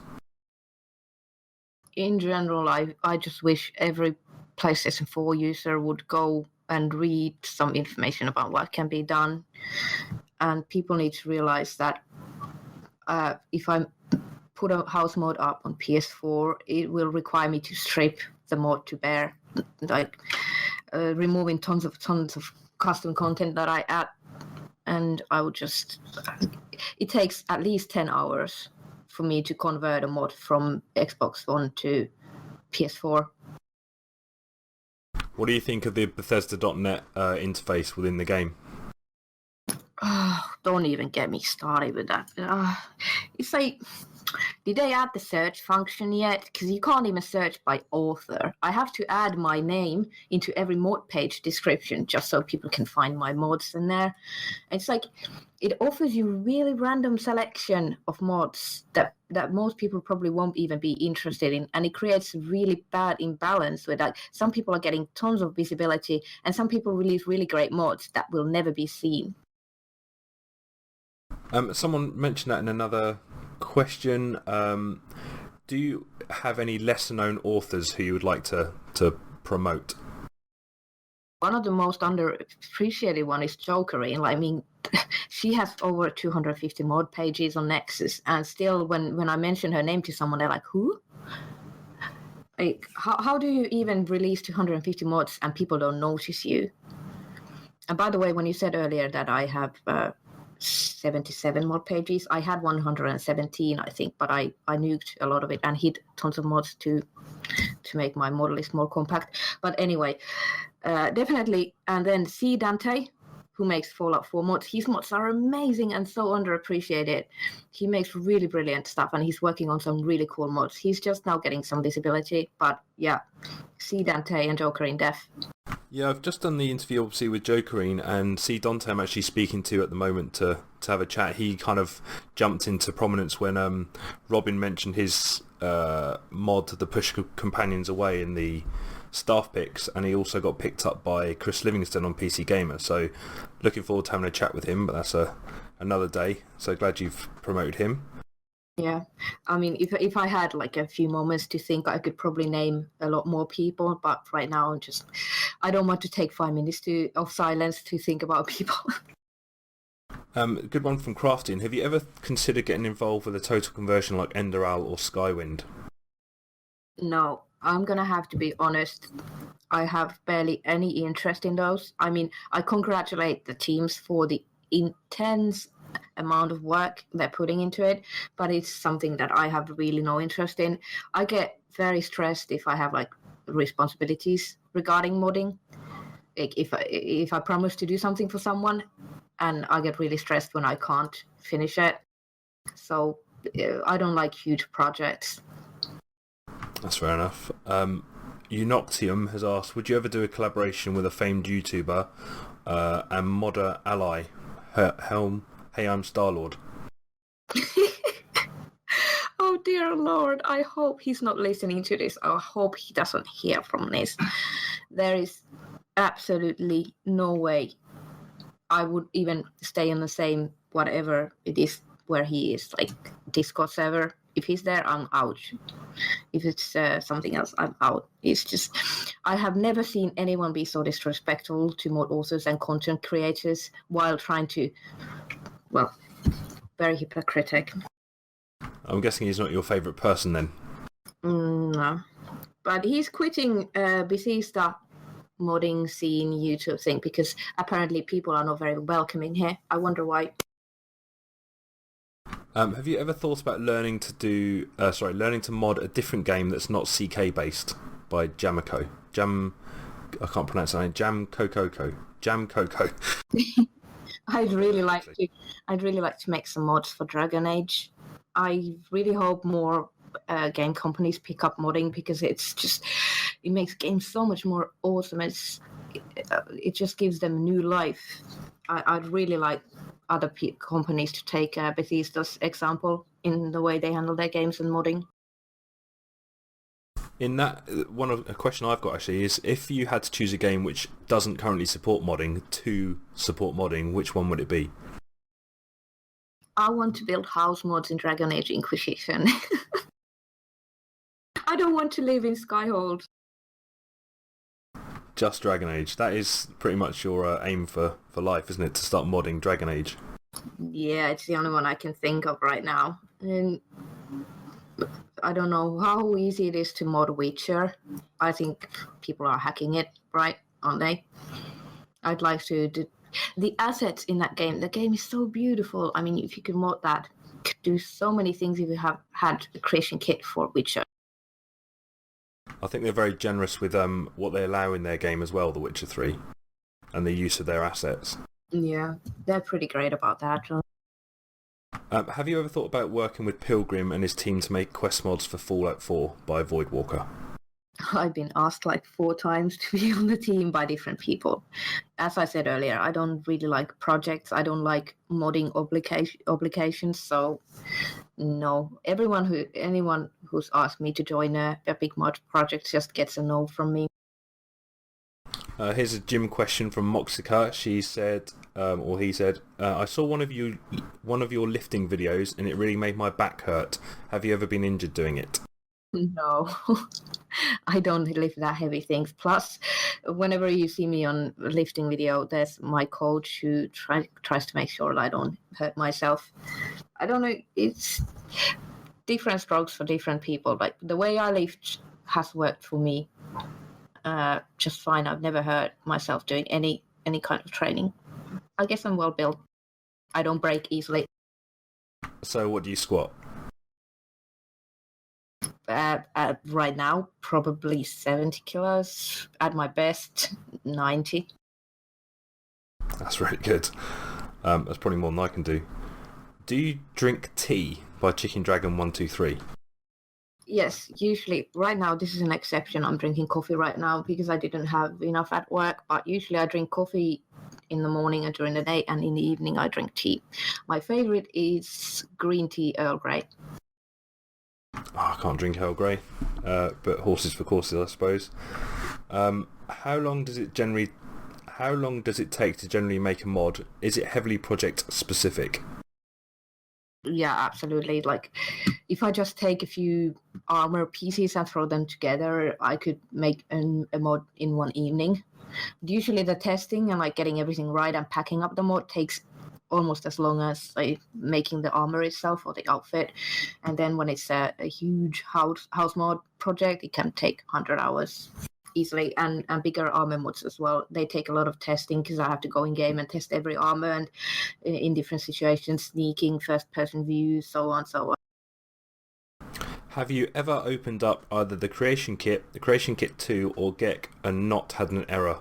In general, I just wish every PlayStation 4 user would go and read some information about what can be done. And people need to realize that if I put a house mod up on PS4, it will require me to strip the mod to bare, like removing tons of custom content that I add. And I would just... It takes at least 10 hours for me to convert a mod from Xbox One to PS4. What do you think of the Bethesda.net interface within the game? Oh, don't even get me started with that. It's like, did they add the search function yet? Because you can't even search by author. I have to add my name into every mod page description just so people can find my mods in there. It's like, it offers you really random selection of mods that most people probably won't even be interested in, and it creates a really bad imbalance where like some people are getting tons of visibility and some people release really great mods that will never be seen. Someone mentioned that in another question. Do you have any lesser-known authors who you would like to promote? One of the most underappreciated one is Jokerine. I mean, she has over 250 mod pages on Nexus, and still, when I mention her name to someone, they're like, "Who?" Like, how do you even release 250 mods and people don't notice you? And by the way, when you said earlier that I have 77 mod pages, I had 117, I think, but I nuked a lot of it and hid tons of mods to make my mod list more compact. But anyway, definitely. And then C. Dante, who makes Fallout 4 mods. His mods are amazing and so underappreciated. He makes really brilliant stuff, and he's working on some really cool mods. He's just now getting some visibility, but yeah, C. Dante and Jokerine Def. Yeah, I've just done the interview obviously with Jokerine, and C. Dante I'm actually speaking to at the moment to have a chat. He kind of jumped into prominence when Robin mentioned his mod to the Push Companions Away in the staff picks, and he also got picked up by Chris Livingston on PC Gamer, so looking forward to having a chat with him, but that's another day, so glad you've promoted him. Yeah, I mean, if I had like a few moments to think, I could probably name a lot more people, but right now I don't want to take 5 minutes of silence to think about people. Good one from Crafting. Have you ever considered getting involved with a total conversion like Enderal or Skywind? No, I'm gonna have to be honest. I have barely any interest in those. I mean, I congratulate the teams for the intense amount of work they're putting into it, but it's something that I have really no interest in. I get very stressed if I have like responsibilities regarding modding. Like if I promise to do something for someone, and I get really stressed when I can't finish it. So I don't like huge projects. That's fair enough. Unoctium has asked, would you ever do a collaboration with a famed YouTuber and modder ally, Helm? Hey, I'm Star-Lord. Oh dear Lord, I hope he's not listening to this. I hope he doesn't hear from this. There is absolutely no way I would even stay in the same whatever it is where he is, like Discord server. If he's there, I'm out. If it's something else, I'm out. It's just, I have never seen anyone be so disrespectful to mod authors and content creators while trying to, well, very hypocritic. I'm guessing he's not your favourite person then. No. But he's quitting Bethesda modding scene YouTube thing because apparently people are not very welcoming here. I wonder why. Have you ever thought about learning to mod a different game that's not CK based by Jamico? I can't pronounce that name. Jam Coco. I'd really like to make some mods for Dragon Age. I really hope more game companies pick up modding because it makes games so much more awesome. It just gives them new life. I'd really like other companies to take Bethesda's example in the way they handle their games and modding. In that, a question I've got actually is, if you had to choose a game which doesn't currently support modding to support modding, which one would it be? I want to build house mods in Dragon Age Inquisition. I don't want to live in Skyhold. Just Dragon Age. That is pretty much your aim for life, isn't it? To start modding Dragon Age. Yeah, it's the only one I can think of right now. And I don't know how easy it is to mod Witcher. I think people are hacking it, right? Aren't they? I'd like to do the assets in that game. The game is so beautiful. I mean, if you could mod that, you could do so many things if you have had a creation kit for Witcher. I think they're very generous with what they allow in their game as well, The Witcher 3, and the use of their assets. Yeah, they're pretty great about that. Have you ever thought about working with Pilgrim and his team to make quest mods for Fallout 4 by Voidwalker? I've been asked like 4 times to be on the team by different people. As I said earlier, I don't really like projects. I don't like modding obligations. So no, anyone who's asked me to join a big mod project just gets a no from me. Here's a gym question from Moxica. She said, or he said, I saw one of your lifting videos and it really made my back hurt. Have you ever been injured doing it? No, I don't lift that heavy things. Plus, whenever you see me on a lifting video, there's my coach who tries to make sure that I don't hurt myself. I don't know, it's different strokes for different people. Like the way I lift has worked for me just fine. I've never hurt myself doing any kind of training. I guess I'm well built. I don't break easily. So what do you squat? Right now, probably 70 kilos. At my best, 90. That's really good. That's probably more than I can do. Do you drink tea by Chicken Dragon 123? Yes, usually. Right now, this is an exception. I'm drinking coffee right now because I didn't have enough at work. But usually I drink coffee in the morning and during the day, and in the evening I drink tea. My favorite is green tea Earl Grey. I can't drink Earl Grey, but horses for courses, I suppose. How long does it take to generally make a mod? Is it heavily project specific? Yeah, absolutely. Like, if I just take a few armor pieces and throw them together, I could make a mod in one evening. But usually the testing and like getting everything right and packing up the mod takes almost as long as like making the armor itself or the outfit. And then when it's a huge house mod project, it can take 100 hours easily. And bigger armor mods as well, they take a lot of testing because I have to go in game and test every armor and in different situations, sneaking, first person views, so on. Have you ever opened up either the Creation Kit 2 or GEC and not had an error?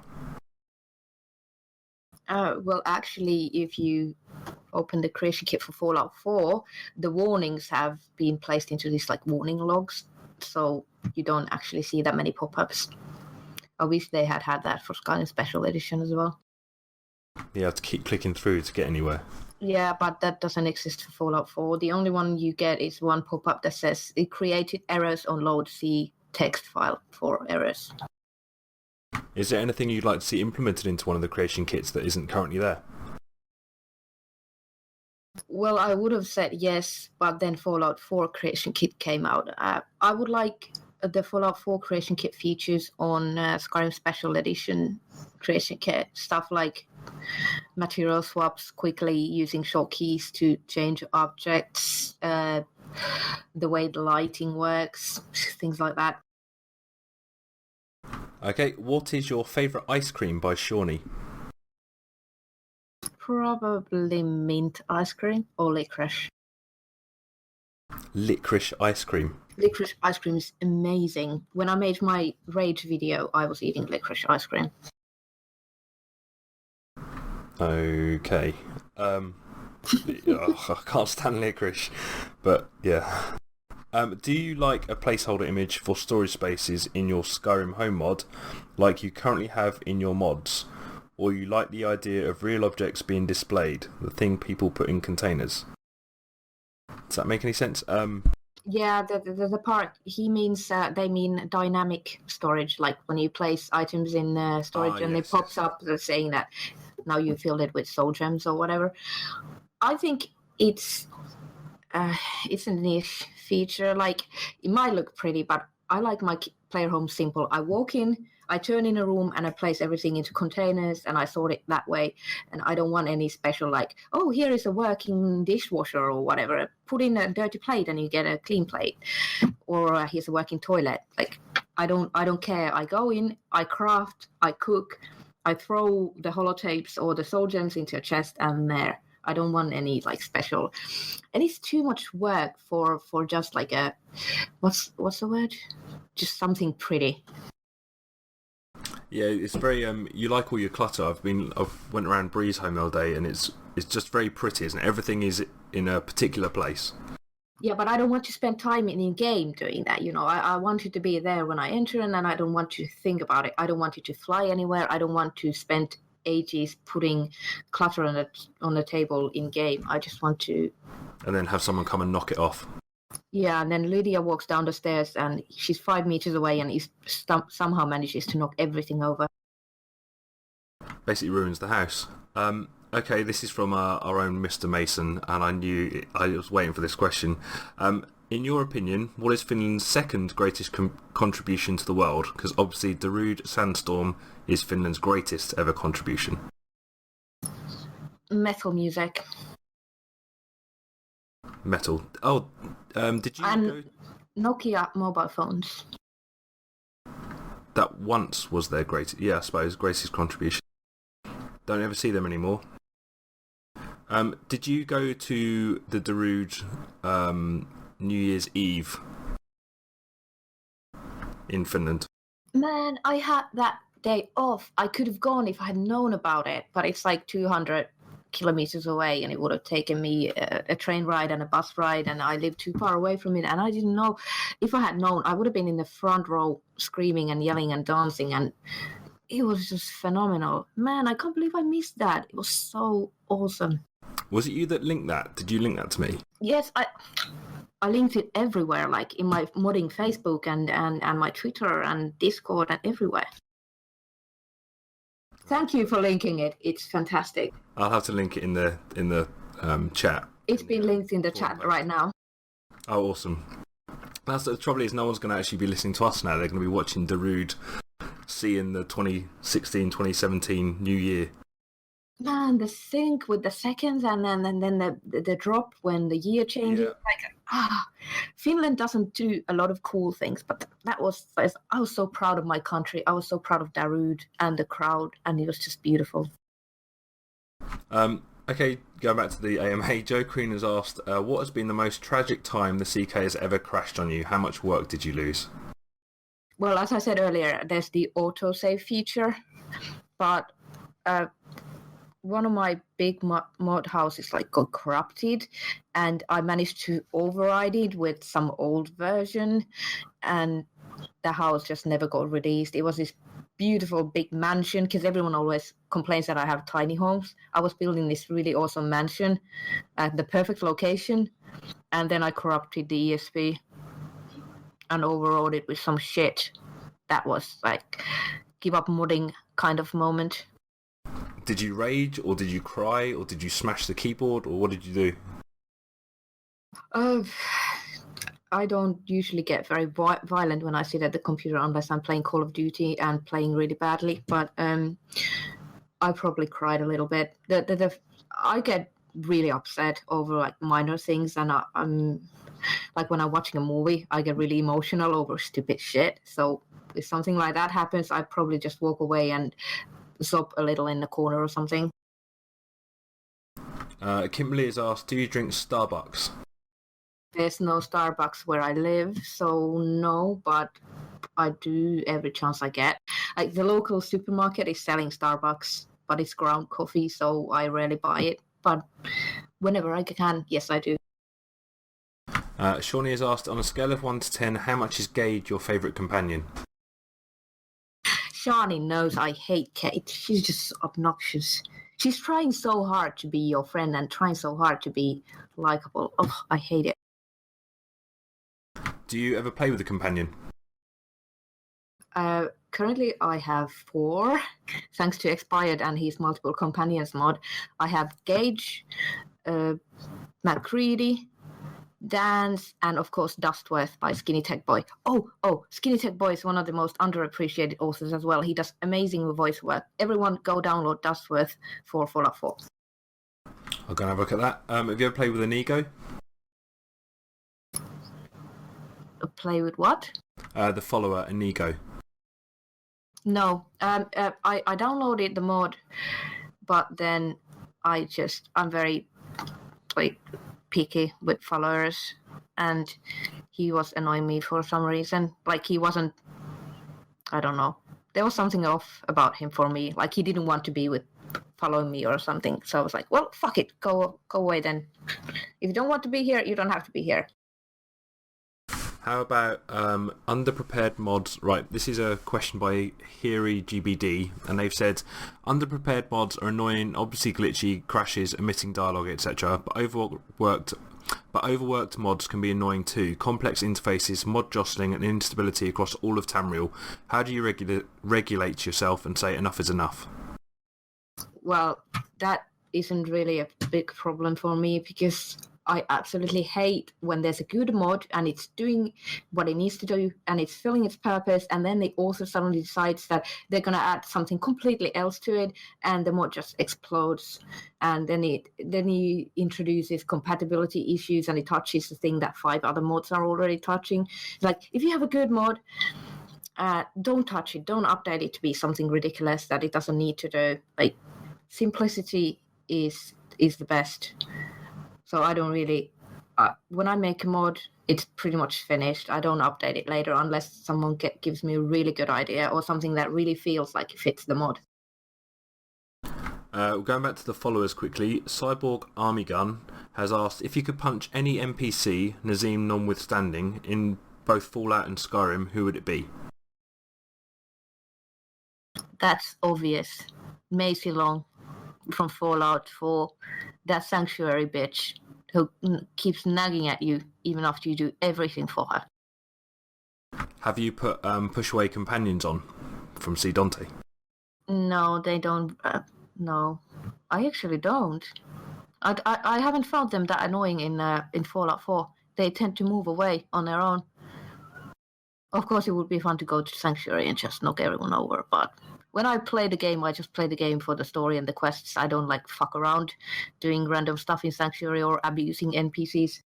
Well, actually, if you open the creation kit for Fallout 4, the warnings have been placed into these like warning logs, so you don't actually see that many pop-ups. I wish they had that for Skyrim Special Edition as well. You have to keep clicking through to get anywhere. Yeah, but that doesn't exist for Fallout 4. The only one you get is one pop-up that says it created errors on load C text file for errors. Is there anything you'd like to see implemented into one of the creation kits that isn't currently there? Well, I would have said yes, but then Fallout 4 creation kit came out. I would like the Fallout 4 creation kit features on Skyrim Special Edition creation kit. Stuff like material swaps quickly using short keys to change objects, the way the lighting works, things like that. Okay, what is your favourite ice cream by Shawnee? Probably mint ice cream or licorice. Licorice ice cream. Licorice ice cream is amazing. When I made my Rage video, I was eating licorice ice cream. Okay. I can't stand licorice, but yeah. Do you like a placeholder image for storage spaces in your Skyrim home mod, like you currently have in your mods? Or you like the idea of real objects being displayed, the thing people put in containers? Does that make any sense? Yeah, the part he means, they mean dynamic storage, like when you place items in storage and it pops up saying that now you filled it with soul gems or whatever. I think it's a niche feature. Like, it might look pretty, but I like my player home simple. I walk in, I turn in a room, and I place everything into containers, and I sort it that way. And I don't want any special, like, oh, here is a working dishwasher or whatever. Put in a dirty plate, and you get a clean plate. Or here's a working toilet. Like, I don't care. I go in, I craft, I cook, I throw the holotapes or the soul gems into a chest, and there. I don't want any like special, and it's too much work for just like a what's the word? Just something pretty. Yeah, it's very you like all your clutter. I've went around Breeze Home all day, and it's just very pretty, isn't it? Everything is in a particular place. Yeah, but I don't want to spend time in game doing that. You know, I want it to be there when I enter, and then I don't want to think about it. I don't want it to fly anywhere. I don't want to spend ages putting clutter on the table in game. I just want to, and then have someone come and knock it off. Yeah, and then Lydia walks down the stairs, and she's 5 meters away, and he somehow manages to knock everything over. Basically ruins the house. Okay, this is from our own Mr. Mason, and I was waiting for this question. In your opinion, what is Finland's second greatest contribution to the world? Because obviously Darude Sandstorm is Finland's greatest ever contribution. Metal music. Metal. Oh, did you go... Nokia mobile phones. That once was their greatest, I suppose, greatest contribution. Don't ever see them anymore. Did you go to the Darude New Year's Eve in Finland? Man, I had that day off. I could have gone if I had known about it, but it's like 200 kilometers away, and it would have taken me a train ride and a bus ride, and I live too far away from it, and I didn't know. If I had known, I would have been in the front row screaming and yelling and dancing, and it was just phenomenal. Man, I can't believe I missed that. It was so awesome. Was it you that linked that? Did you link that to me? Yes, I linked it everywhere, like in my modding Facebook and my Twitter and Discord and everywhere. Thank you for linking it. It's fantastic. I'll have to link it in the chat. It's been linked in the chat right now. Oh, awesome. That's the trouble is no one's going to actually be listening to us now. They're going to be watching Darude seeing the 2016-2017 New Year. Man, the sync with the seconds and then the drop when the year changes. Yeah. Finland doesn't do a lot of cool things, but I was so proud of my country. I was so proud of Darude and the crowd, and it was just beautiful. Okay, going back to the AMA, Joe Queen has asked, what has been the most tragic time the CK has ever crashed on you? How much work did you lose? Well, as I said earlier, there's the autosave feature, but one of my big mod houses got corrupted, and I managed to override it with some old version, and the house just never got released. It was this beautiful big mansion, because everyone always complains that I have tiny homes. I was building this really awesome mansion at the perfect location, and then I corrupted the ESP and overrode it with some shit. That was like give up modding kind of moment. Did you rage, or did you cry, or did you smash the keyboard, or what did you do? I don't usually get very violent when I sit at the computer unless I'm playing Call of Duty and playing really badly, but I probably cried a little bit. I get really upset over minor things, and I'm like when I'm watching a movie, I get really emotional over stupid shit. So if something like that happens, I probably just walk away and sob a little in the corner or something. Kimberly has asked, do you drink Starbucks? There's no Starbucks where I live, so no, but I do every chance I get. Like the local supermarket is selling Starbucks, but it's ground coffee, so I rarely buy it. But whenever I can, yes, I do. Shawnee has asked, on a scale of 1 to 10, how much is Gage your favourite companion? Shawnee knows I hate Kate. She's just obnoxious. She's trying so hard to be your friend and trying so hard to be likable. Oh, I hate it. Do you ever play with a companion? Currently, I have 4, thanks to Expired and his multiple companions mod. I have Gage, McCready, Dance, and of course Dustworth by Skinny Tech Boy. Oh, Skinny Tech Boy is one of the most underappreciated authors as well. He does amazing voice work. Everyone go download Dustworth for Fallout 4. I'll go and have a look at that. Have you ever played with an ego? Play with what? The follower, Inigo. No, I downloaded the mod, but then I'm very picky with followers, and he was annoying me for some reason. He wasn't. I don't know. There was something off about him for me. He didn't want to be following me or something. So I was like, well, fuck it, go away then. If you don't want to be here, you don't have to be here. How about underprepared mods? Right, this is a question by Hiri GBD, and they've said underprepared mods are annoying, obviously glitchy, crashes, omitting dialogue, etc. But overworked mods can be annoying too. Complex interfaces, mod jostling, and instability across all of Tamriel. How do you regulate yourself and say enough is enough? Well, that isn't really a big problem for me because I absolutely hate when there's a good mod and it's doing what it needs to do and it's filling its purpose, and then the author suddenly decides that they're going to add something completely else to it, and the mod just explodes. And then he introduces compatibility issues and it touches the thing that 5 other mods are already touching. If you have a good mod, don't touch it, don't update it to be something ridiculous that it doesn't need to do. Simplicity is the best. So I don't really, when I make a mod, it's pretty much finished. I don't update it later unless someone gives me a really good idea or something that really feels like it fits the mod. Going back to the followers quickly, Cyborg Army Gun has asked, if you could punch any NPC, Nazim notwithstanding, in both Fallout and Skyrim, who would it be? That's obvious. Macy Long from Fallout 4, that sanctuary bitch who keeps nagging at you even after you do everything for her. Have you put push away companions on from C. Dante? No, they don't. No, I actually don't. I haven't found them that annoying in Fallout 4. They tend to move away on their own. Of course, it would be fun to go to Sanctuary and just knock everyone over, but when I play the game, I just play the game for the story and the quests. I don't fuck around doing random stuff in Sanctuary or abusing NPCs.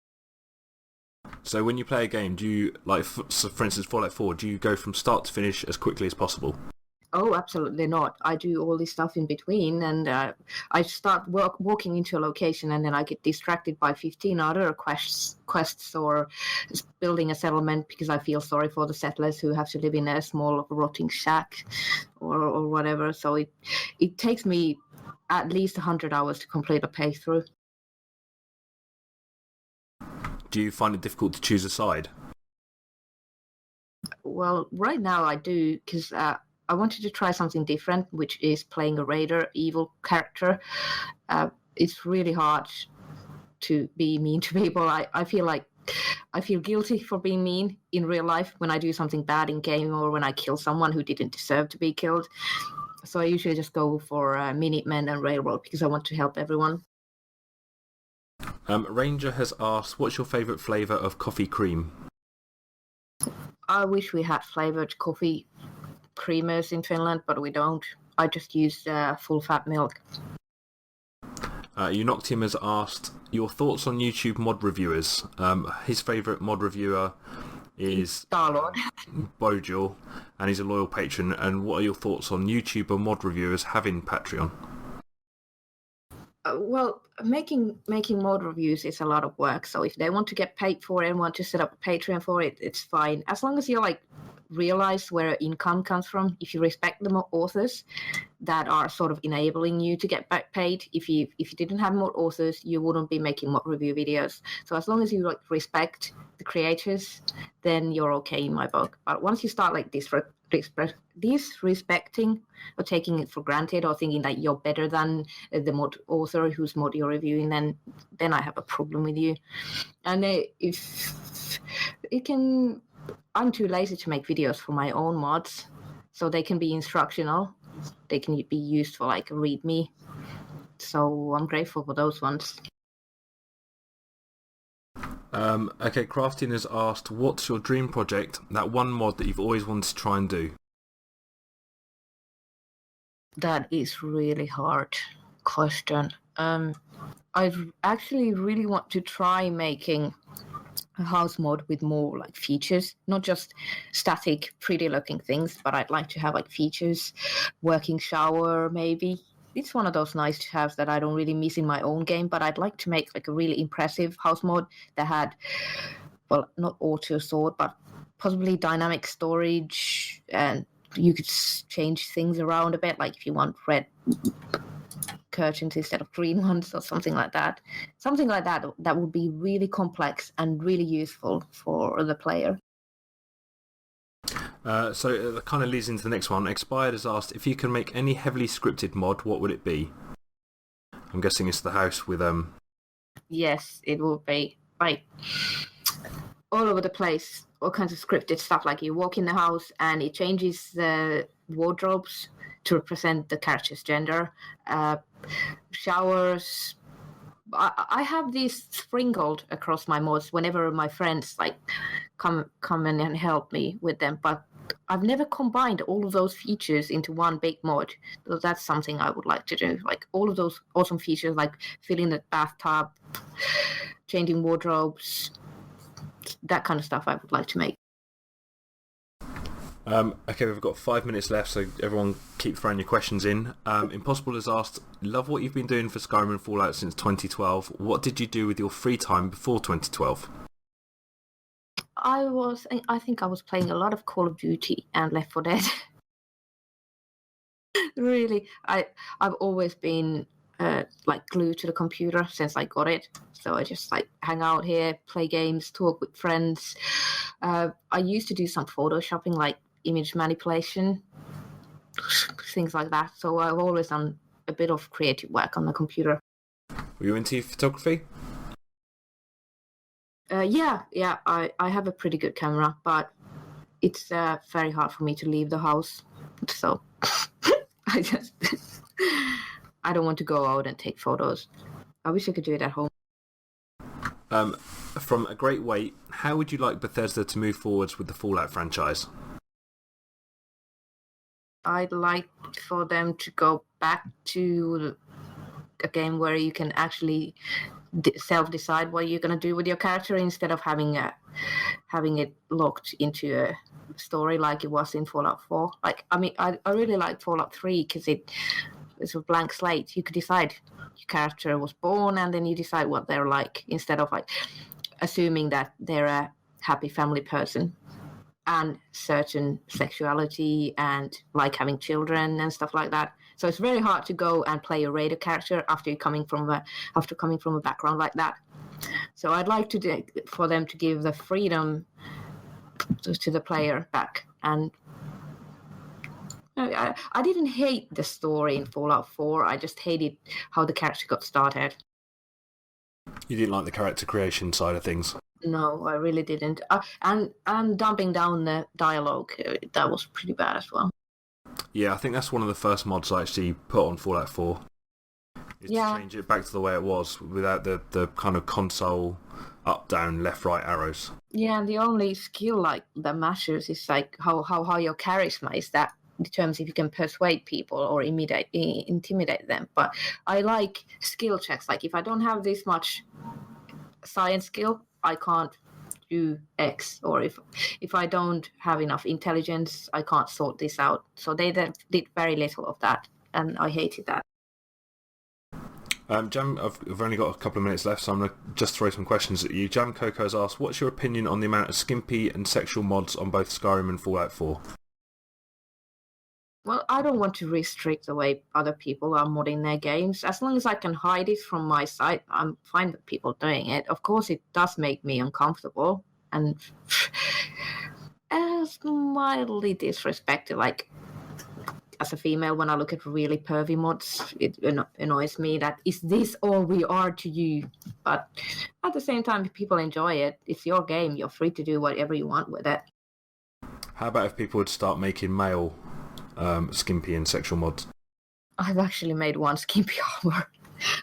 So when you play a game, do you, for instance, Fallout 4, do you go from start to finish as quickly as possible? Oh, absolutely not. I do all this stuff in between, and I start walking into a location, and then I get distracted by 15 other quests or building a settlement because I feel sorry for the settlers who have to live in a small rotting shack or whatever. So it takes me at least 100 hours to complete a playthrough. Do you find it difficult to choose a side? Well, right now I do, because I wanted to try something different, which is playing a raider, evil character. It's really hard to be mean to people. I feel guilty for being mean in real life when I do something bad in game or when I kill someone who didn't deserve to be killed. So I usually just go for Minutemen and Railroad because I want to help everyone. Ranger has asked, what's your favourite flavour of coffee cream? I wish we had flavoured coffee creamers in Finland, but we don't. I just use full fat milk. Unoctium has asked your thoughts on YouTube mod reviewers. His favourite mod reviewer is Star-Lord. Bojul, and he's a loyal patron. And what are your thoughts on YouTuber mod reviewers having Patreon? Well, making mod reviews is a lot of work. So if they want to get paid for it and want to set up a Patreon for it, it's fine. As long as you realize where income comes from, if you respect the authors, that are sort of enabling you to get back paid. If you didn't have mod authors, you wouldn't be making mod review videos. So as long as you like respect the creators, then you're okay in my book. But once you start like disrespecting or taking it for granted or thinking that you're better than the mod author whose mod you're reviewing, then I have a problem with you. And if it can, I'm too lazy to make videos for my own mods, so they can be instructional. They can be used for like README. So I'm grateful for those ones. Okay, Crafting has asked, what's your dream project, that one mod that you've always wanted to try and do? That is really hard question. I actually really want to try making a house mod with more like features, not just static, pretty looking things, but I'd like to have like features, working shower maybe. It's one of those nice to haves that I don't really miss in my own game, but I'd like to make like a really impressive house mod that had, well, not auto sort, but possibly dynamic storage, and you could change things around a bit, like if you want red curtains instead of green ones or something like that. Something like that would be really complex and really useful for the player. So that kind of leads into the next one. Expired has asked, if you can make any heavily scripted mod, what would it be? I'm guessing it's the house with Yes, it would be like all over the place, all kinds of scripted stuff. Like you walk in the house and it changes the wardrobes to represent the character's gender. Showers. I have these sprinkled across my mods whenever my friends like come in and help me with them, but I've never combined all of those features into one big mod. So that's something I would like to do. Like all of those awesome features, like filling the bathtub, changing wardrobes, that kind of stuff I would like to make. Okay, we've got 5 minutes left, so everyone keep throwing your questions in. Impossible has asked, love what you've been doing for Skyrim and Fallout since 2012. What did you do with your free time before 2012? I think I was playing a lot of Call of Duty and Left 4 Dead. Really, I've always been like glued to the computer since I got it. So I just like hang out here, play games, talk with friends. I used to do some photoshopping, like image manipulation, things like that. So I've always done a bit of creative work on the computer. Were you into photography? Yeah, I have a pretty good camera, but it's very hard for me to leave the house. So I don't want to go out and take photos. I wish I could do it at home. From A Great Weight, how would you like Bethesda to move forwards with the Fallout franchise? I'd like for them to go back to a game where you can actually self-decide what you're going to do with your character instead of having it locked into a story like it was in Fallout 4. Like, I mean, I really like Fallout 3 because it's a blank slate. You could decide your character was born and then you decide what they're like instead of like assuming that they're a happy family person and certain sexuality and like having children and stuff like that. So it's very hard to go and play a raider character after coming from a background like that. So I'd like for them to give the freedom to the player back. And I didn't hate the story in Fallout 4. I just hated how the character got started. You didn't like the character creation side of things? No, I really didn't. And dumping down the dialogue, that was pretty bad as well. Yeah, I think that's one of the first mods I actually put on Fallout 4. Is to change it back to the way it was without the kind of console up, down, left, right arrows. Yeah, and the only skill like that matters is like how your charisma is, that determines if you can persuade people or intimidate them. But I like skill checks. Like if I don't have this much science skill, I can't do X, or if I don't have enough intelligence, I can't sort this out. So they did very little of that, and I hated that. Jam, I've only got a couple of minutes left, so I'm going to just throw some questions at you. Jam Coco has asked, what's your opinion on the amount of skimpy and sexual mods on both Skyrim and Fallout 4? Well, I don't want to restrict the way other people are modding their games. As long as I can hide it from my site, I'm fine with people doing it. Of course, it does make me uncomfortable and mildly disrespectful. Like, as a female, when I look at really pervy mods, it annoys me that, is this all we are to you? But at the same time, if people enjoy it, it's your game. You're free to do whatever you want with it. How about if people would start making male skimpy and sexual mods? I've actually made one skimpy armor,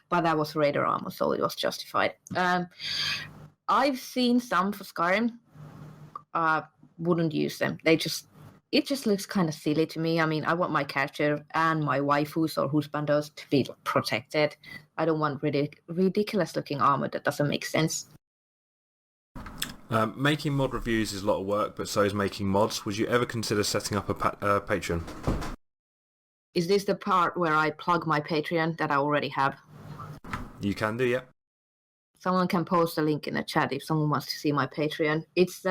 but that was Raider armor, so it was justified. I've seen some for Skyrim. Wouldn't use them. It just looks kind of silly to me. I mean, I want my character and my waifus or husbandos to be protected. I don't want ridiculous looking armor that doesn't make sense. Making mod reviews is a lot of work, but so is making mods. Would you ever consider setting up a Patreon? Is this the part where I plug my Patreon that I already have? You can do, yeah. Someone can post a link in the chat if someone wants to see my Patreon. It's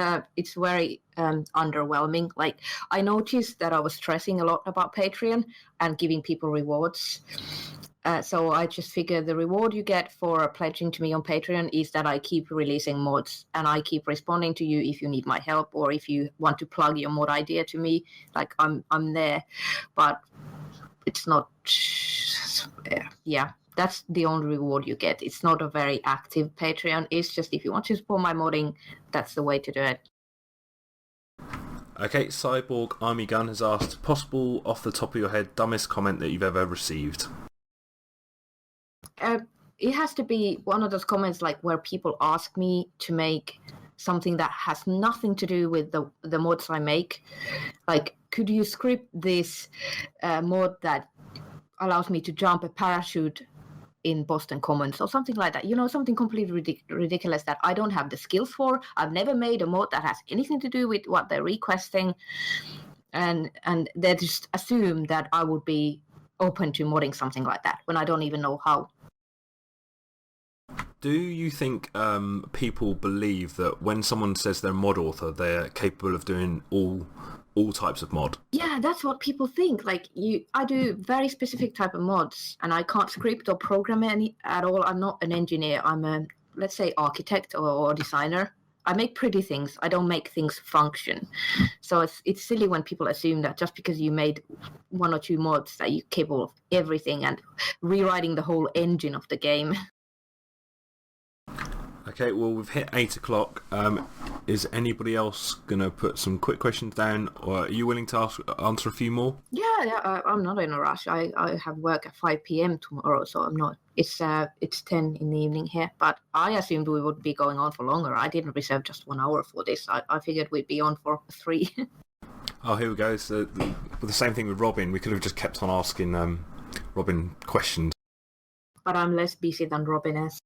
very underwhelming. Like, I noticed that I was stressing a lot about Patreon and giving people rewards. So I just figured the reward you get for pledging to me on Patreon is that I keep releasing mods and I keep responding to you if you need my help or if you want to plug your mod idea to me. Like, I'm there, but it's not. Yeah. That's the only reward you get. It's not a very active Patreon. It's just if you want to support my modding, that's the way to do it. Okay, Cyborg Army Gun has asked, possible off the top of your head, dumbest comment that you've ever received? It has to be one of those comments like where people ask me to make something that has nothing to do with the mods I make. Like, could you script this mod that allows me to jump a parachute in Boston Commons or something like that, something completely ridiculous that I don't have the skills for. I've never made a mod that has anything to do with what they're requesting, and they just assume that I would be open to modding something like that when I don't even know how. Do you think people believe that when someone says they're a mod author, they're capable of doing all types of mod? Yeah, that's what people think. Like, I do very specific type of mods, and I can't script or program any at all. I'm not an engineer. I'm a, let's say, architect or designer. I make pretty things. I don't make things function. So it's silly when people assume that just because you made one or two mods that you're capable of everything and rewriting the whole engine of the game. Okay, well, we've hit 8 o'clock. Is anybody else going to put some quick questions down, or are you willing to answer a few more? Yeah, I'm not in a rush. I have work at 5 p.m. tomorrow, so I'm not. It's 10 in the evening here, but I assumed we would be going on for longer. I didn't reserve just 1 hour for this. I figured we'd be on for 3. Oh, here we go. So the same thing with Robin. We could have just kept on asking Robin questions. But I'm less busy than Robin is.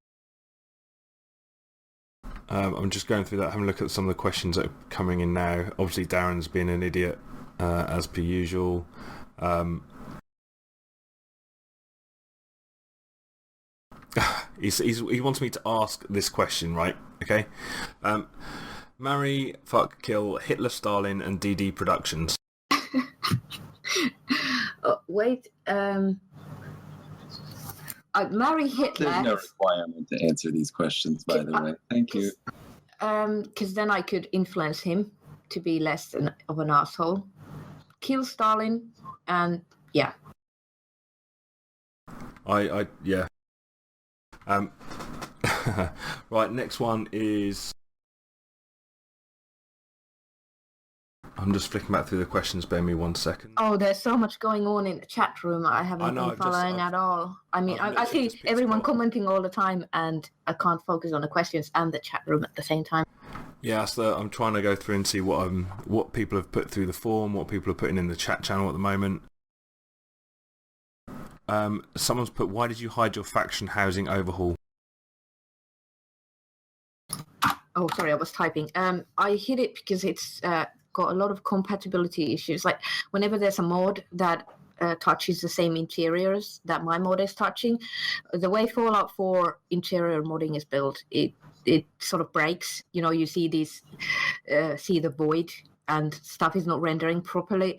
I'm just going through that, having a look at some of the questions that are coming in now. Obviously, Darren's being an idiot, as per usual. He wants me to ask this question, right? Okay. Marry, fuck, kill Hitler, Stalin, and DD Productions. Wait. I'd marry Hitler. There's no requirement to answer these questions, by the way. Thank you. Because then I could influence him to be less of an asshole. Kill Stalin, and yeah. Yeah. Right, next one is... I'm just flicking back through the questions. Bear me 1 second. Oh, there's so much going on in the chat room. I haven't been following at all. I mean, I see everyone commenting all the time, and I can't focus on the questions and the chat room at the same time. Yeah, so I'm trying to go through and see what people have put through the form, what people are putting in the chat channel at the moment. Someone's put, why did you hide your faction housing overhaul? Oh, sorry, I was typing. I hid it because it's got a lot of compatibility issues. Like, whenever there's a mod that touches the same interiors that my mod is touching, the way Fallout 4 interior modding is built, it sort of breaks. You see these, see the void and stuff is not rendering properly.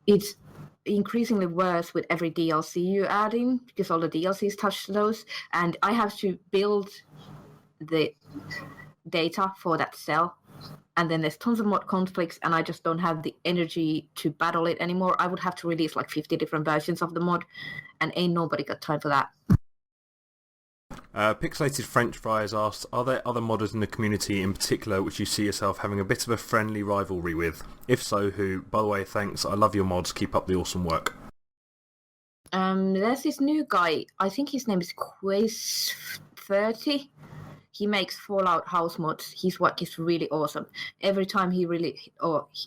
it's increasingly worse with every DLC you add in because all the DLCs touch those, and I have to build the data for that cell, and then there's tons of mod conflicts, and I just don't have the energy to battle it anymore. I would have to release like 50 different versions of the mod, and ain't nobody got time for that. Pixelated French Fries asks, are there other modders in the community in particular which you see yourself having a bit of a friendly rivalry with? If so, who? By the way, thanks. I love your mods. Keep up the awesome work. There's this new guy. I think his name is Quiz30. He makes Fallout house mods. His work is really awesome. Every time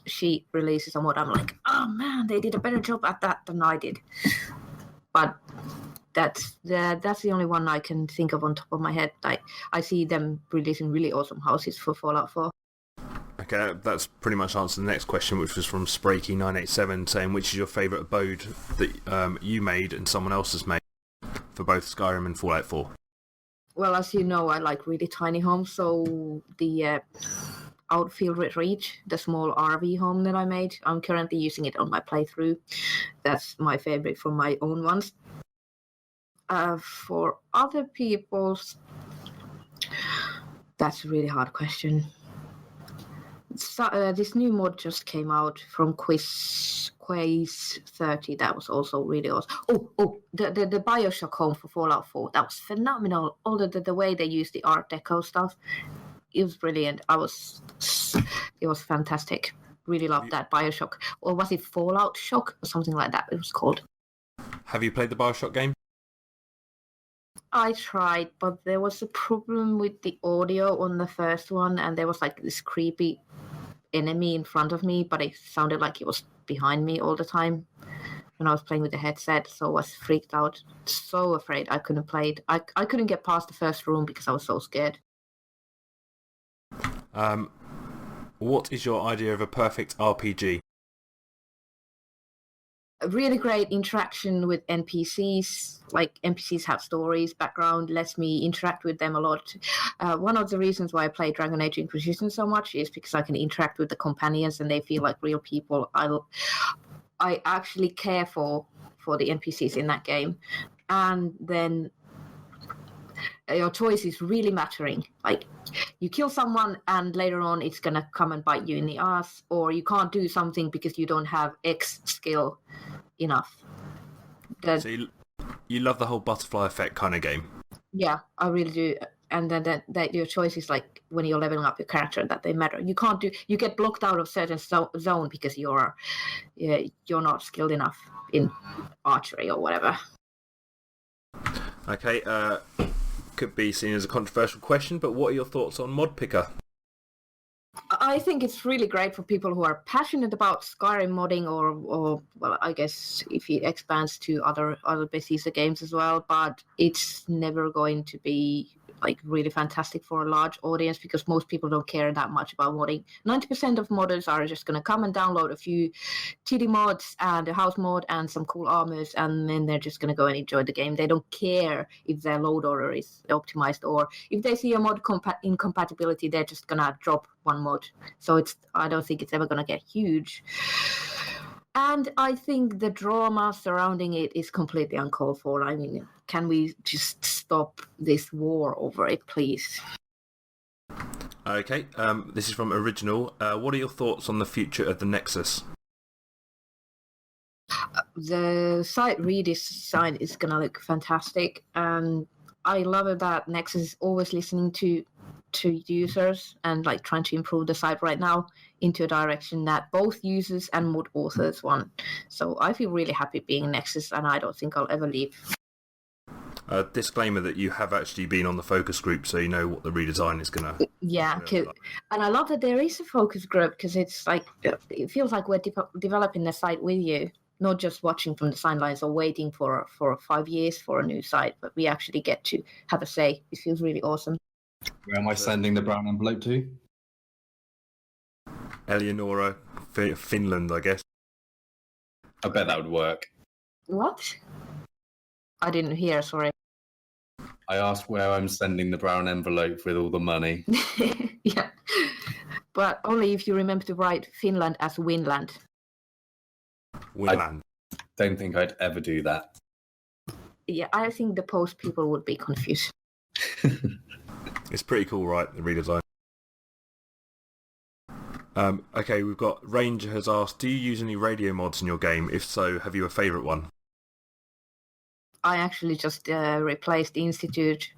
she releases a mod, I'm like, oh man, they did a better job at that than I did. But that's the only one I can think of on top of my head. I see them releasing really awesome houses for Fallout 4. Okay, that's pretty much answered the next question, which was from Sprakey987, saying which is your favourite abode that you made and someone else has made for both Skyrim and Fallout 4? Well, as you know, I like really tiny homes, so the Outfield with Reach, the small RV home that I made, I'm currently using it on my playthrough. That's my favourite from my own ones. For other people's, that's a really hard question. So, this new mod just came out from Quiz30. That was also really awesome. The Bioshock home for Fallout 4. That was phenomenal. All the way they used the Art Deco stuff, it was brilliant. It was fantastic. Really loved that Bioshock. Or was it Fallout Shock or something like that? It was called. Have you played the Bioshock game? I tried, but there was a problem with the audio on the first one, and there was like this creepy enemy in front of me, but it sounded like it was behind me all the time when I was playing with the headset, so I was freaked out. So afraid I couldn't play it. I couldn't get past the first room because I was so scared. What is your idea of a perfect RPG? A really great interaction with NPCs. Like, NPCs have stories, background, lets me interact with them a lot. One of the reasons why I play Dragon Age Inquisition so much is because I can interact with the companions and they feel like real people. I actually care for the NPCs in that game. And then your choice is really mattering. Like, you kill someone and later on it's gonna come and bite you in the ass, or you can't do something because you don't have X skill enough. So you love the whole butterfly effect kind of game? Yeah, I really do. And then that your choice is like when you're leveling up your character that they matter. You get blocked out of certain zone because you're not skilled enough in archery or whatever. Okay, could be seen as a controversial question, but what are your thoughts on Mod Picker? I think it's really great for people who are passionate about Skyrim modding, or well, I guess if it expands to other Bethesda games as well. But it's never going to be like really fantastic for a large audience because most people don't care that much about modding. 90% of modders are just going to come and download a few TD mods and a house mod and some cool armors, and then they're just going to go and enjoy the game. They don't care if their load order is optimized, or if they see a mod incompatibility, they're just going to drop one mod. So I don't think it's ever going to get huge. And I think the drama surrounding it is completely uncalled for. I mean, can we just stop this war over it, please? Okay, this is from Original. What are your thoughts on the future of the Nexus? The site redesign is going to look fantastic. And I love it that Nexus is always listening to users and like trying to improve the site right now into a direction that both users and mod authors want. So I feel really happy being Nexus, and I don't think I'll ever leave. Disclaimer that you have actually been on the focus group, so you know what the redesign is going to... Yeah, and I love that there is a focus group, because it's like, it feels like we're developing the site with you, not just watching from the sidelines or waiting for 5 years for a new site, but we actually get to have a say. It feels really awesome. Where am I sending the brown envelope to? Eleonora, Finland, I guess. I bet that would work. What? I didn't hear, sorry. I asked where I'm sending the brown envelope with all the money. Yeah. But only if you remember to write Finland as Winland. Winland. Don't think I'd ever do that. Yeah, I think the post people would be confused. It's pretty cool, right? The redesign. Okay, we've got Ranger has asked, do you use any radio mods in your game? If so, have you a favourite one? I actually just replaced Institute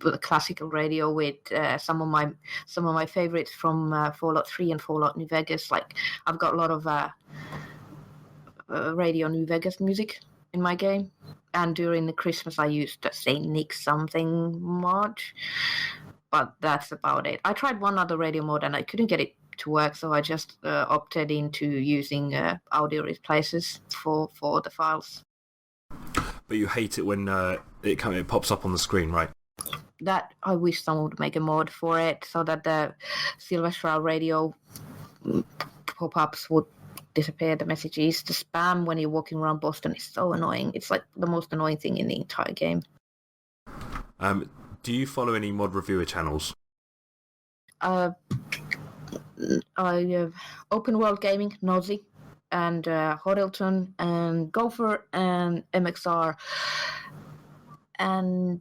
with a classical radio with some of my favorites from Fallout 3 and Fallout New Vegas. Like, I've got a lot of Radio New Vegas music in my game, and during the Christmas I used the Saint Nick something mod, but that's about it. I tried one other radio mod and I couldn't get it to work, so I just opted into using audio replaces for the files. But you hate it when it pops up on the screen, right? That I wish someone would make a mod for it so that the Silver Shroud radio pop-ups would disappear, the messages. The spam when you're walking around Boston is so annoying. It's like the most annoying thing in the entire game. Do you follow any mod reviewer channels? I have Open World Gaming, Nosy, and Hoddleton, and Gopher, and MXR. And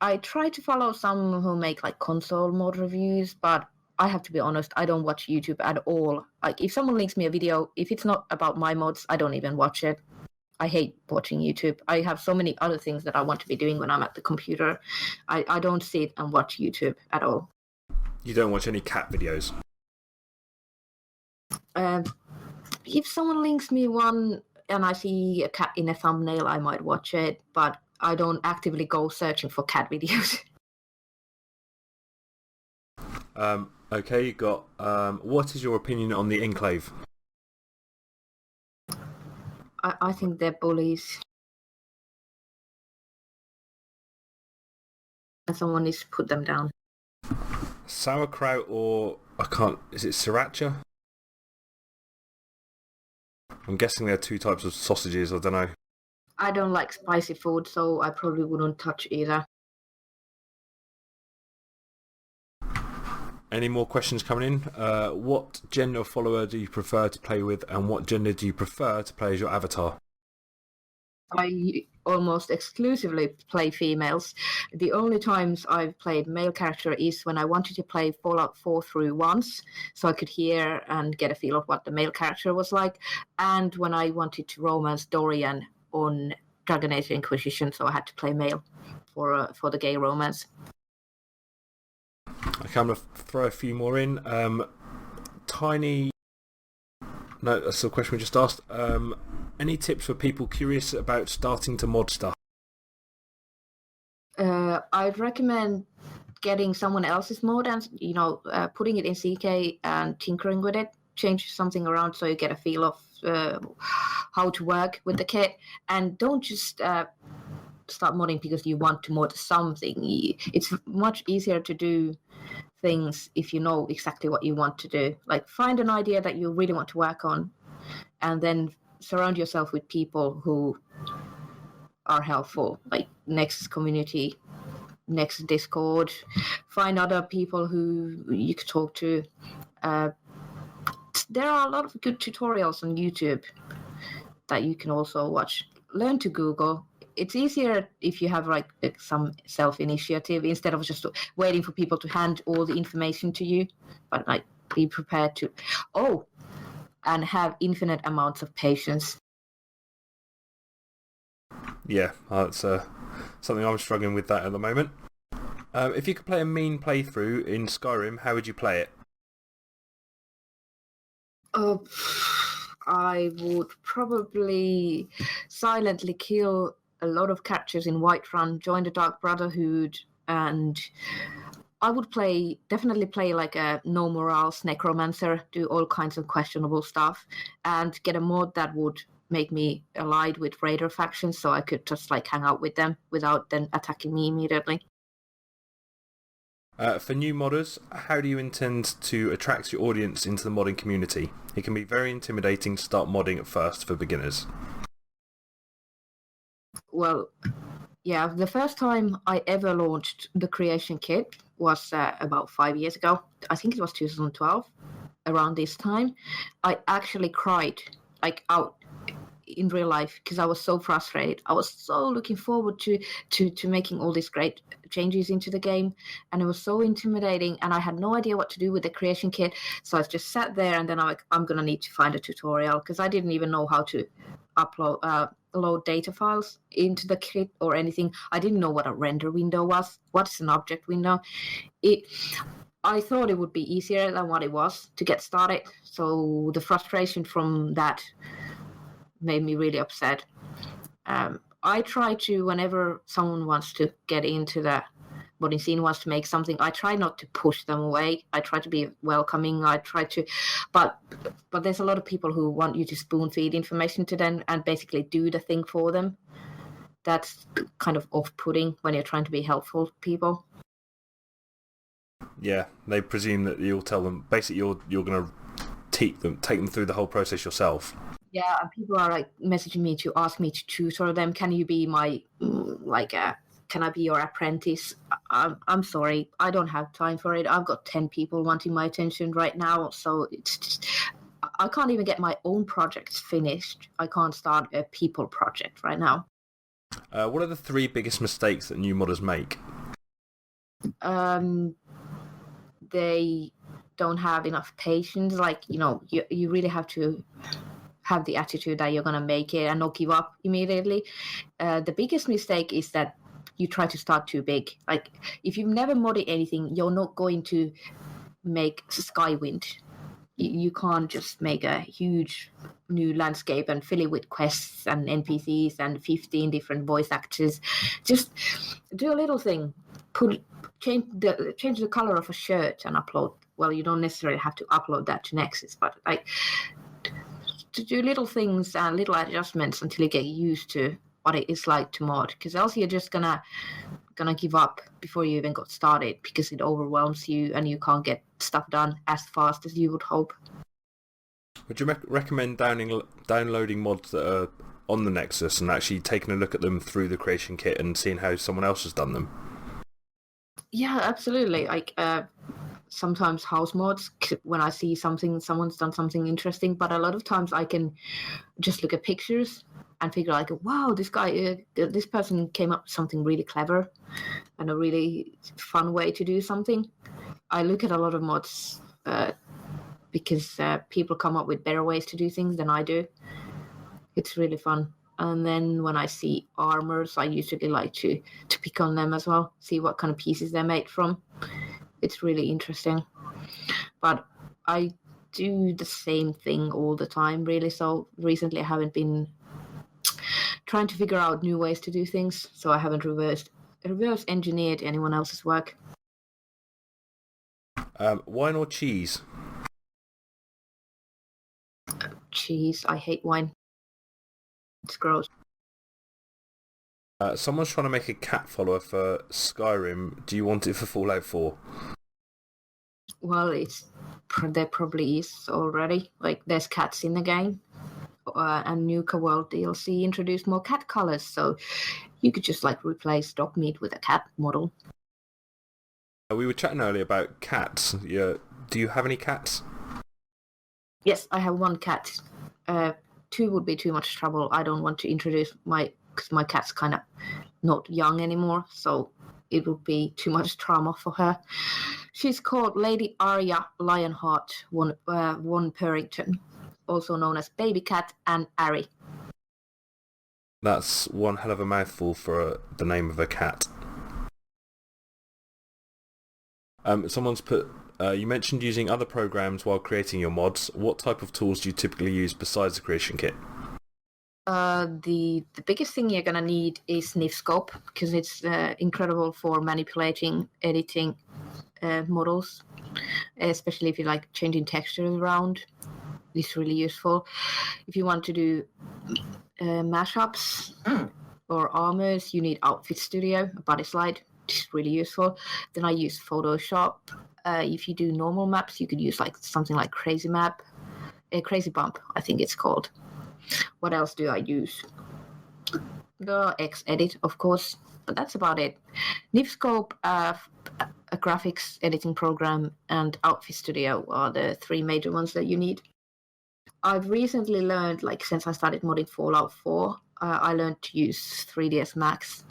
I try to follow some who make like console mod reviews, but I have to be honest, I don't watch YouTube at all. Like, if someone links me a video, if it's not about my mods, I don't even watch it. I hate watching YouTube. I have so many other things that I want to be doing when I'm at the computer. I don't sit and watch YouTube at all. You don't watch any cat videos? If someone links me one and I see a cat in a thumbnail, I might watch it, but I don't actively go searching for cat videos. Okay, you got, what is your opinion on the Enclave? I think they're bullies. And someone needs to put them down. Sauerkraut or, is it sriracha? I'm guessing there are two types of sausages, I don't know. I don't like spicy food, so I probably wouldn't touch either. Any more questions coming in? What gender follower do you prefer to play with, and what gender do you prefer to play as your avatar? I almost exclusively play females. The only times I've played male character is when I wanted to play Fallout 4 through once, so I could hear and get a feel of what the male character was like, and when I wanted to romance Dorian on Dragon Age Inquisition, so I had to play male for the gay romance. Okay, I'm going to throw a few more in. Tiny... No, that's the question we just asked. Any tips for people curious about starting to mod stuff? I'd recommend getting someone else's mod and, putting it in CK and tinkering with it. Change something around so you get a feel of how to work with the kit. And don't just start modding because you want to mod something. It's much easier to do things if you know exactly what you want to do. Like, find an idea that you really want to work on and then surround yourself with people who are helpful, like Nexus community, Nexus Discord. Find other people who you could talk to. There are a lot of good tutorials on YouTube that you can also watch. Learn to Google. It's easier if you have like some self-initiative instead of just waiting for people to hand all the information to you. But like, be prepared to and have infinite amounts of patience. Yeah, that's something I'm struggling with that at the moment. If you could play a mean playthrough in Skyrim, how would you play it? I would probably silently kill a lot of captures in Whiterun, join the Dark Brotherhood, and I would definitely play like a no morals necromancer, do all kinds of questionable stuff, and get a mod that would make me allied with raider factions so I could just like hang out with them without them attacking me immediately. For new modders, how do you intend to attract your audience into the modding community? It can be very intimidating to start modding at first for beginners. Well, yeah, the first time I ever launched the Creation Kit was about 5 years ago. I think it was 2012, around this time. I actually cried like out in real life, because I was so frustrated. I was so looking forward to making all these great changes into the game, and it was so intimidating, and I had no idea what to do with the creation kit. So I just sat there, and then I'm gonna need to find a tutorial, because I didn't even know how to load data files into the kit or anything. I didn't know what a render window was. What's an object window? I thought it would be easier than what it was to get started. So the frustration from that made me really upset. I try to, whenever someone wants to get into the modding scene, wants to make something, I try not to push them away. I try to be welcoming. I try to, but there's a lot of people who want you to spoon feed information to them and basically do the thing for them. That's kind of off-putting when you're trying to be helpful to people. Yeah, they presume that you'll tell them, basically you're going to take them through the whole process yourself. Yeah, and people are like messaging me to ask me to tutor them. Can you be my can I be your apprentice? I'm sorry, I don't have time for it. I've got 10 people wanting my attention right now, so it's just, I can't even get my own projects finished. I can't start a people project right now. What are the 3 biggest mistakes that new modders make? They don't have enough patience. Like, you really have to have the attitude that you're going to make it and not give up immediately. The biggest mistake is that you try to start too big. Like, if you've never modded anything, you're not going to make Skywind. You can't just make a huge new landscape and fill it with quests and NPCs and 15 different voice actors. Just do a little thing. Change the color of a shirt and upload. Well, you don't necessarily have to upload that to Nexus, but like, to do little things and little adjustments until you get used to what it is like to mod, because else you're just gonna give up before you even got started, because it overwhelms you and you can't get stuff done as fast as you would hope. Would you recommend downloading mods that are on the Nexus and actually taking a look at them through the creation kit and seeing how someone else has done them? Yeah, absolutely. Like, sometimes house mods, when I see someone's done something interesting, but a lot of times I can just look at pictures and figure like, wow, this person came up with something really clever and a really fun way to do something. I look at a lot of mods because people come up with better ways to do things than I do. It's really fun. And then when I see armors, I usually like to pick on them as well, see what kind of pieces they're made from. It's really interesting. But I do the same thing all the time, really. So recently I haven't been trying to figure out new ways to do things, so I haven't reverse engineered anyone else's work. Wine or cheese? Cheese. I hate wine. It's gross. Someone's trying to make a cat follower for Skyrim. Do you want it for Fallout 4? Well, there probably is already. Like, there's cats in the game. And Nuka World DLC introduced more cat colors, so you could just like replace dog meat with a cat model. We were chatting earlier about cats. Yeah. Do you have any cats? Yes, I have 1 cat. 2 would be too much trouble. I don't want to introduce because my cat's kind of not young anymore, so it would be too much trauma for her. She's called Lady Arya Lionheart Von Purrington, also known as Baby Cat and Ari. That's one hell of a mouthful for the name of a cat. Someone's put, you mentioned using other programs while creating your mods. What type of tools do you typically use besides the creation kit? The biggest thing you're gonna need is Nifscope, because it's incredible for manipulating, editing models, especially if you like changing textures around. It's really useful. If you want to do mashups or armors, you need Outfit Studio, a body slide, which is really useful. Then I use Photoshop. If you do normal maps, you could use like something like Crazy Bump, I think it's called. What else do I use? The Xedit, of course, but that's about it. Nifscope, a graphics editing program, and Outfit Studio are the 3 major ones that you need. I've recently learned, like since I started modding Fallout 4, I learned to use 3ds Max,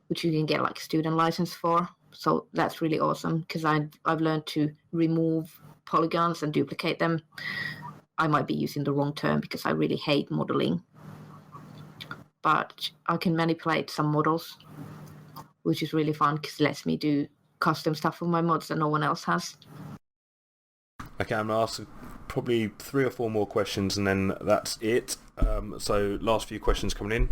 which you can get like a student license for. So that's really awesome because I've learned to remove polygons and duplicate them. I might be using the wrong term because I really hate modeling, but I can manipulate some models, which is really fun because it lets me do custom stuff for my mods that no one else has. Okay, I'm going to ask probably 3 or 4 more questions and then that's it. So last few questions coming in.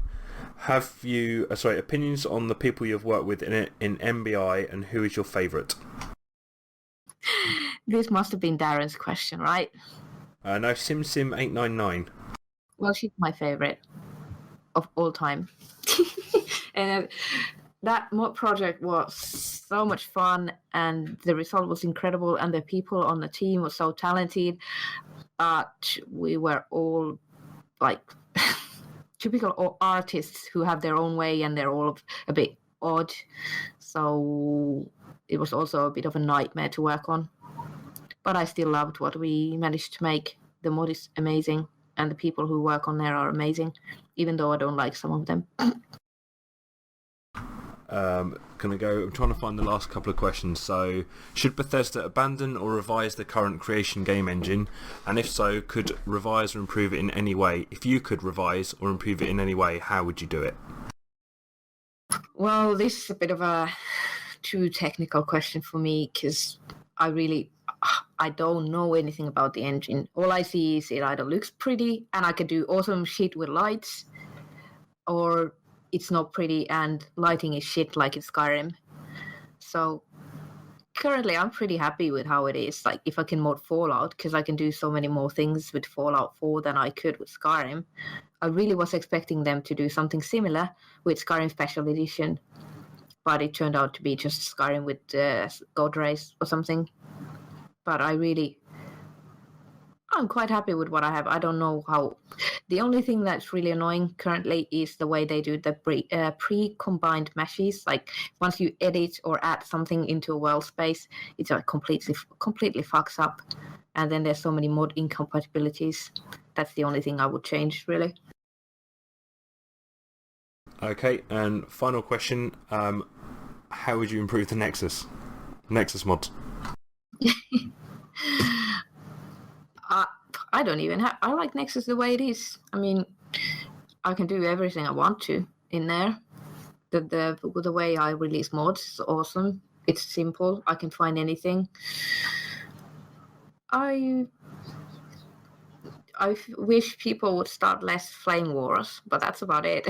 Have you, opinions on the people you've worked with in MBI and who is your favourite? This must have been Darren's question, right? No, SimSim899. Well, she's my favourite of all time. And that mod project was so much fun and the result was incredible and the people on the team were so talented, but we were all like typical artists who have their own way and they're all a bit odd. So it was also a bit of a nightmare to work on. But I still loved what we managed to make. The mod is amazing and the people who work on there are amazing, even though I don't like some of them. I'm trying to find the last couple of questions. So, should Bethesda abandon or revise the current creation game engine? And if so, could revise or improve it in any way? If you could revise or improve it in any way, how would you do it? Well, this is a bit of a too technical question for me because I don't know anything about the engine. All I see is it either looks pretty and I could do awesome shit with lights, or it's not pretty and lighting is shit like in Skyrim. So currently I'm pretty happy with how it is. Like if I can mod Fallout, because I can do so many more things with Fallout 4 than I could with Skyrim. I really was expecting them to do something similar with Skyrim Special Edition, but it turned out to be just Skyrim with God Rays or something. But I'm quite happy with what I have. I don't know how. The only thing that's really annoying currently is the way they do the pre-combined meshes. Like once you edit or add something into a world space, it's like completely fucks up. And then there's so many mod incompatibilities. That's the only thing I would change, really. Okay, and final question. How would you improve the Nexus mods? I don't even have. I like Nexus the way it is. I mean, I can do everything I want to in there. The way I release mods is awesome. It's simple. I can find anything. I wish people would start less flame wars, but that's about it.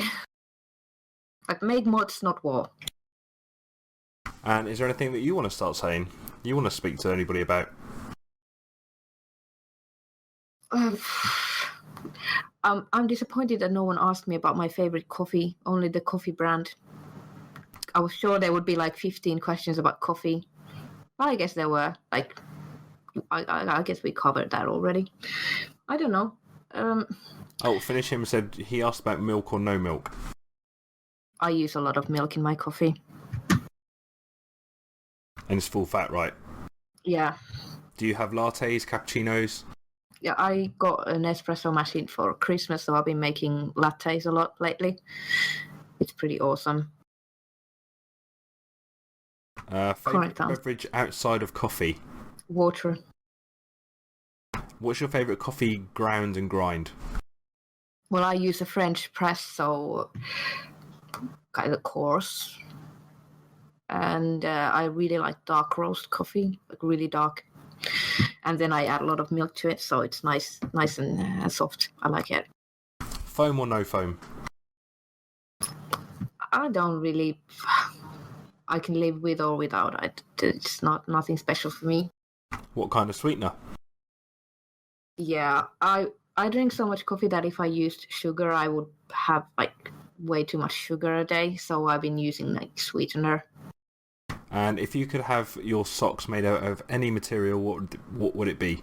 Like make mods, not war. And is there anything that you want to start saying? You want to speak to anybody about? I'm disappointed that no one asked me about my favorite coffee, only the coffee brand. I was sure there would be like 15 questions about coffee. Well, I guess there were. Like, I guess we covered that already. I don't know. Finish him said he asked about milk or no milk. I use a lot of milk in my coffee. And it's full fat, right? Yeah. Do you have lattes, cappuccinos? Yeah, I got an espresso machine for Christmas, so I've been making lattes a lot lately. It's pretty awesome. Favourite beverage outside of coffee? Water. What's your favourite coffee ground and grind? Well, I use a French press, so kind of coarse. And I really like dark roast coffee, like really dark. And then I add a lot of milk to it, so it's nice and soft. I like it. Foam or no foam? I don't really. I can live with or without it. It's nothing special for me. What kind of sweetener? Yeah, I drink so much coffee that if I used sugar, I would have like way too much sugar a day. So I've been using like sweetener. And if you could have your socks made out of any material, what would it be?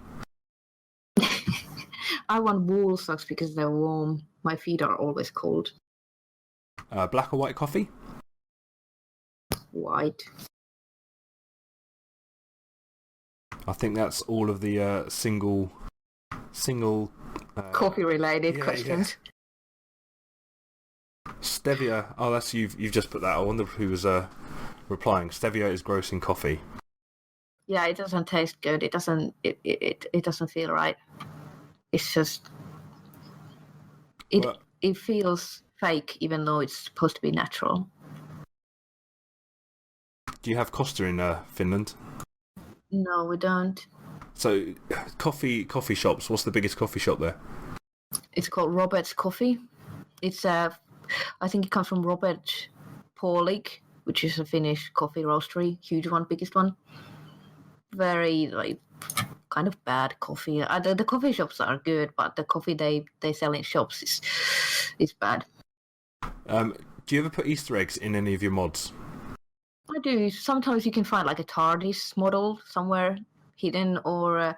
I want wool socks because they're warm. My feet are always cold. Black or white coffee? White. I think that's all of the single single coffee-related yeah, questions. Stevia. Oh, that's you've just put that. I wonder who was replying. Stevia is gross in coffee. Yeah, it doesn't taste good. It doesn't. It doesn't feel right. It's just it feels fake, even though it's supposed to be natural. Do you have Costa in Finland? No, we don't. So, coffee shops. What's the biggest coffee shop there? It's called Robert's Coffee. It's I think it comes from Robert Paulik, which is a Finnish coffee roastery, huge one, biggest one. Very kind of bad coffee. The coffee shops are good, but the coffee they sell in shops is bad. Do you ever put Easter eggs in any of your mods? I do. Sometimes you can find a TARDIS model somewhere hidden, or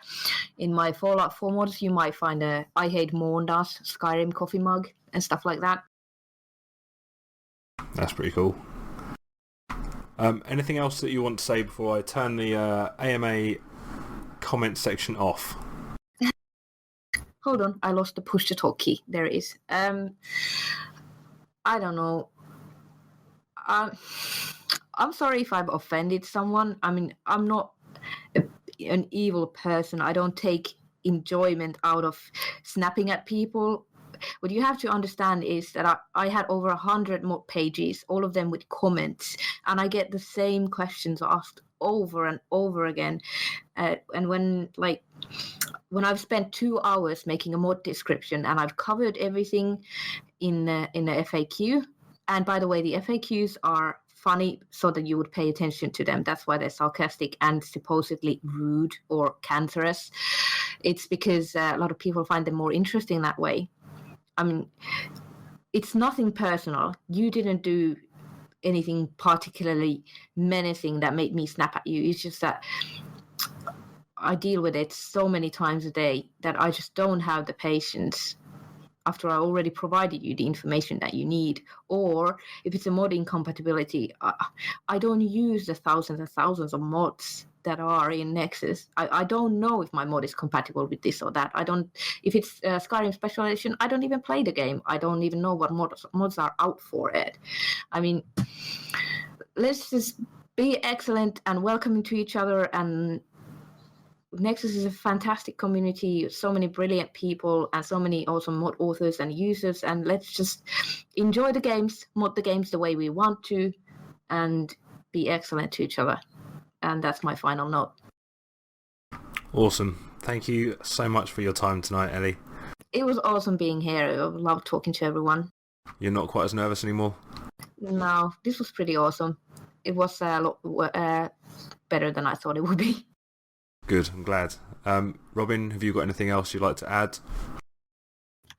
in my Fallout 4 mods you might find a I Hate Mondas Skyrim coffee mug and stuff like that. That's pretty cool. Anything else that you want to say before I turn the AMA comment section off? Hold on, I lost the push to talk key. There it is. I don't know. I'm sorry if I've offended someone. I mean, I'm not an evil person. I don't take enjoyment out of snapping at people. What you have to understand is that I had over 100 more pages, all of them with comments, and I get the same questions asked over and over again. And when I've spent 2 hours making a mod description and I've covered everything in the FAQ, and by the way, the FAQs are funny so that you would pay attention to them. That's why they're sarcastic and supposedly rude or cancerous. It's because a lot of people find them more interesting that way. I mean, it's nothing personal. You didn't do anything particularly menacing that made me snap at you. It's just that I deal with it so many times a day that I just don't have the patience after I already provided you the information that you need. Or if it's a mod incompatibility, I don't use the thousands and thousands of mods that are in Nexus. I don't know if my mod is compatible with this or that. If it's Skyrim Special Edition, I don't even play the game. I don't even know what mods are out for it. I mean, let's just be excellent and welcoming to each other. And Nexus is a fantastic community, so many brilliant people and so many awesome mod authors and users, and let's just enjoy the games, mod the games the way we want to, and be excellent to each other. And that's my final note. Awesome. Thank you so much for your time tonight, Ellie. It was awesome being here. I love talking to everyone. You're not quite as nervous anymore? No, this was pretty awesome. It was a lot better than I thought it would be. Good, I'm glad. Robin, have you got anything else you'd like to add?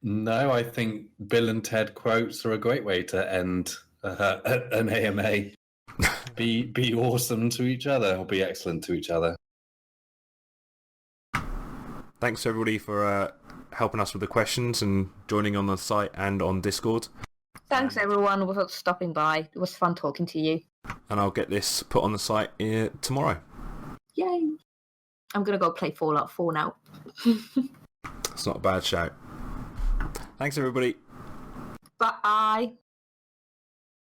No, I think Bill and Ted quotes are a great way to end an AMA. Be awesome to each other, or be excellent to each other. Thanks everybody for helping us with the questions and joining on the site and on Discord. Thanks everyone for stopping by. It was fun talking to you. And I'll get this put on the site tomorrow. Yay! I'm going to go play Fallout 4 now. It's not a bad shout. Thanks everybody. Bye.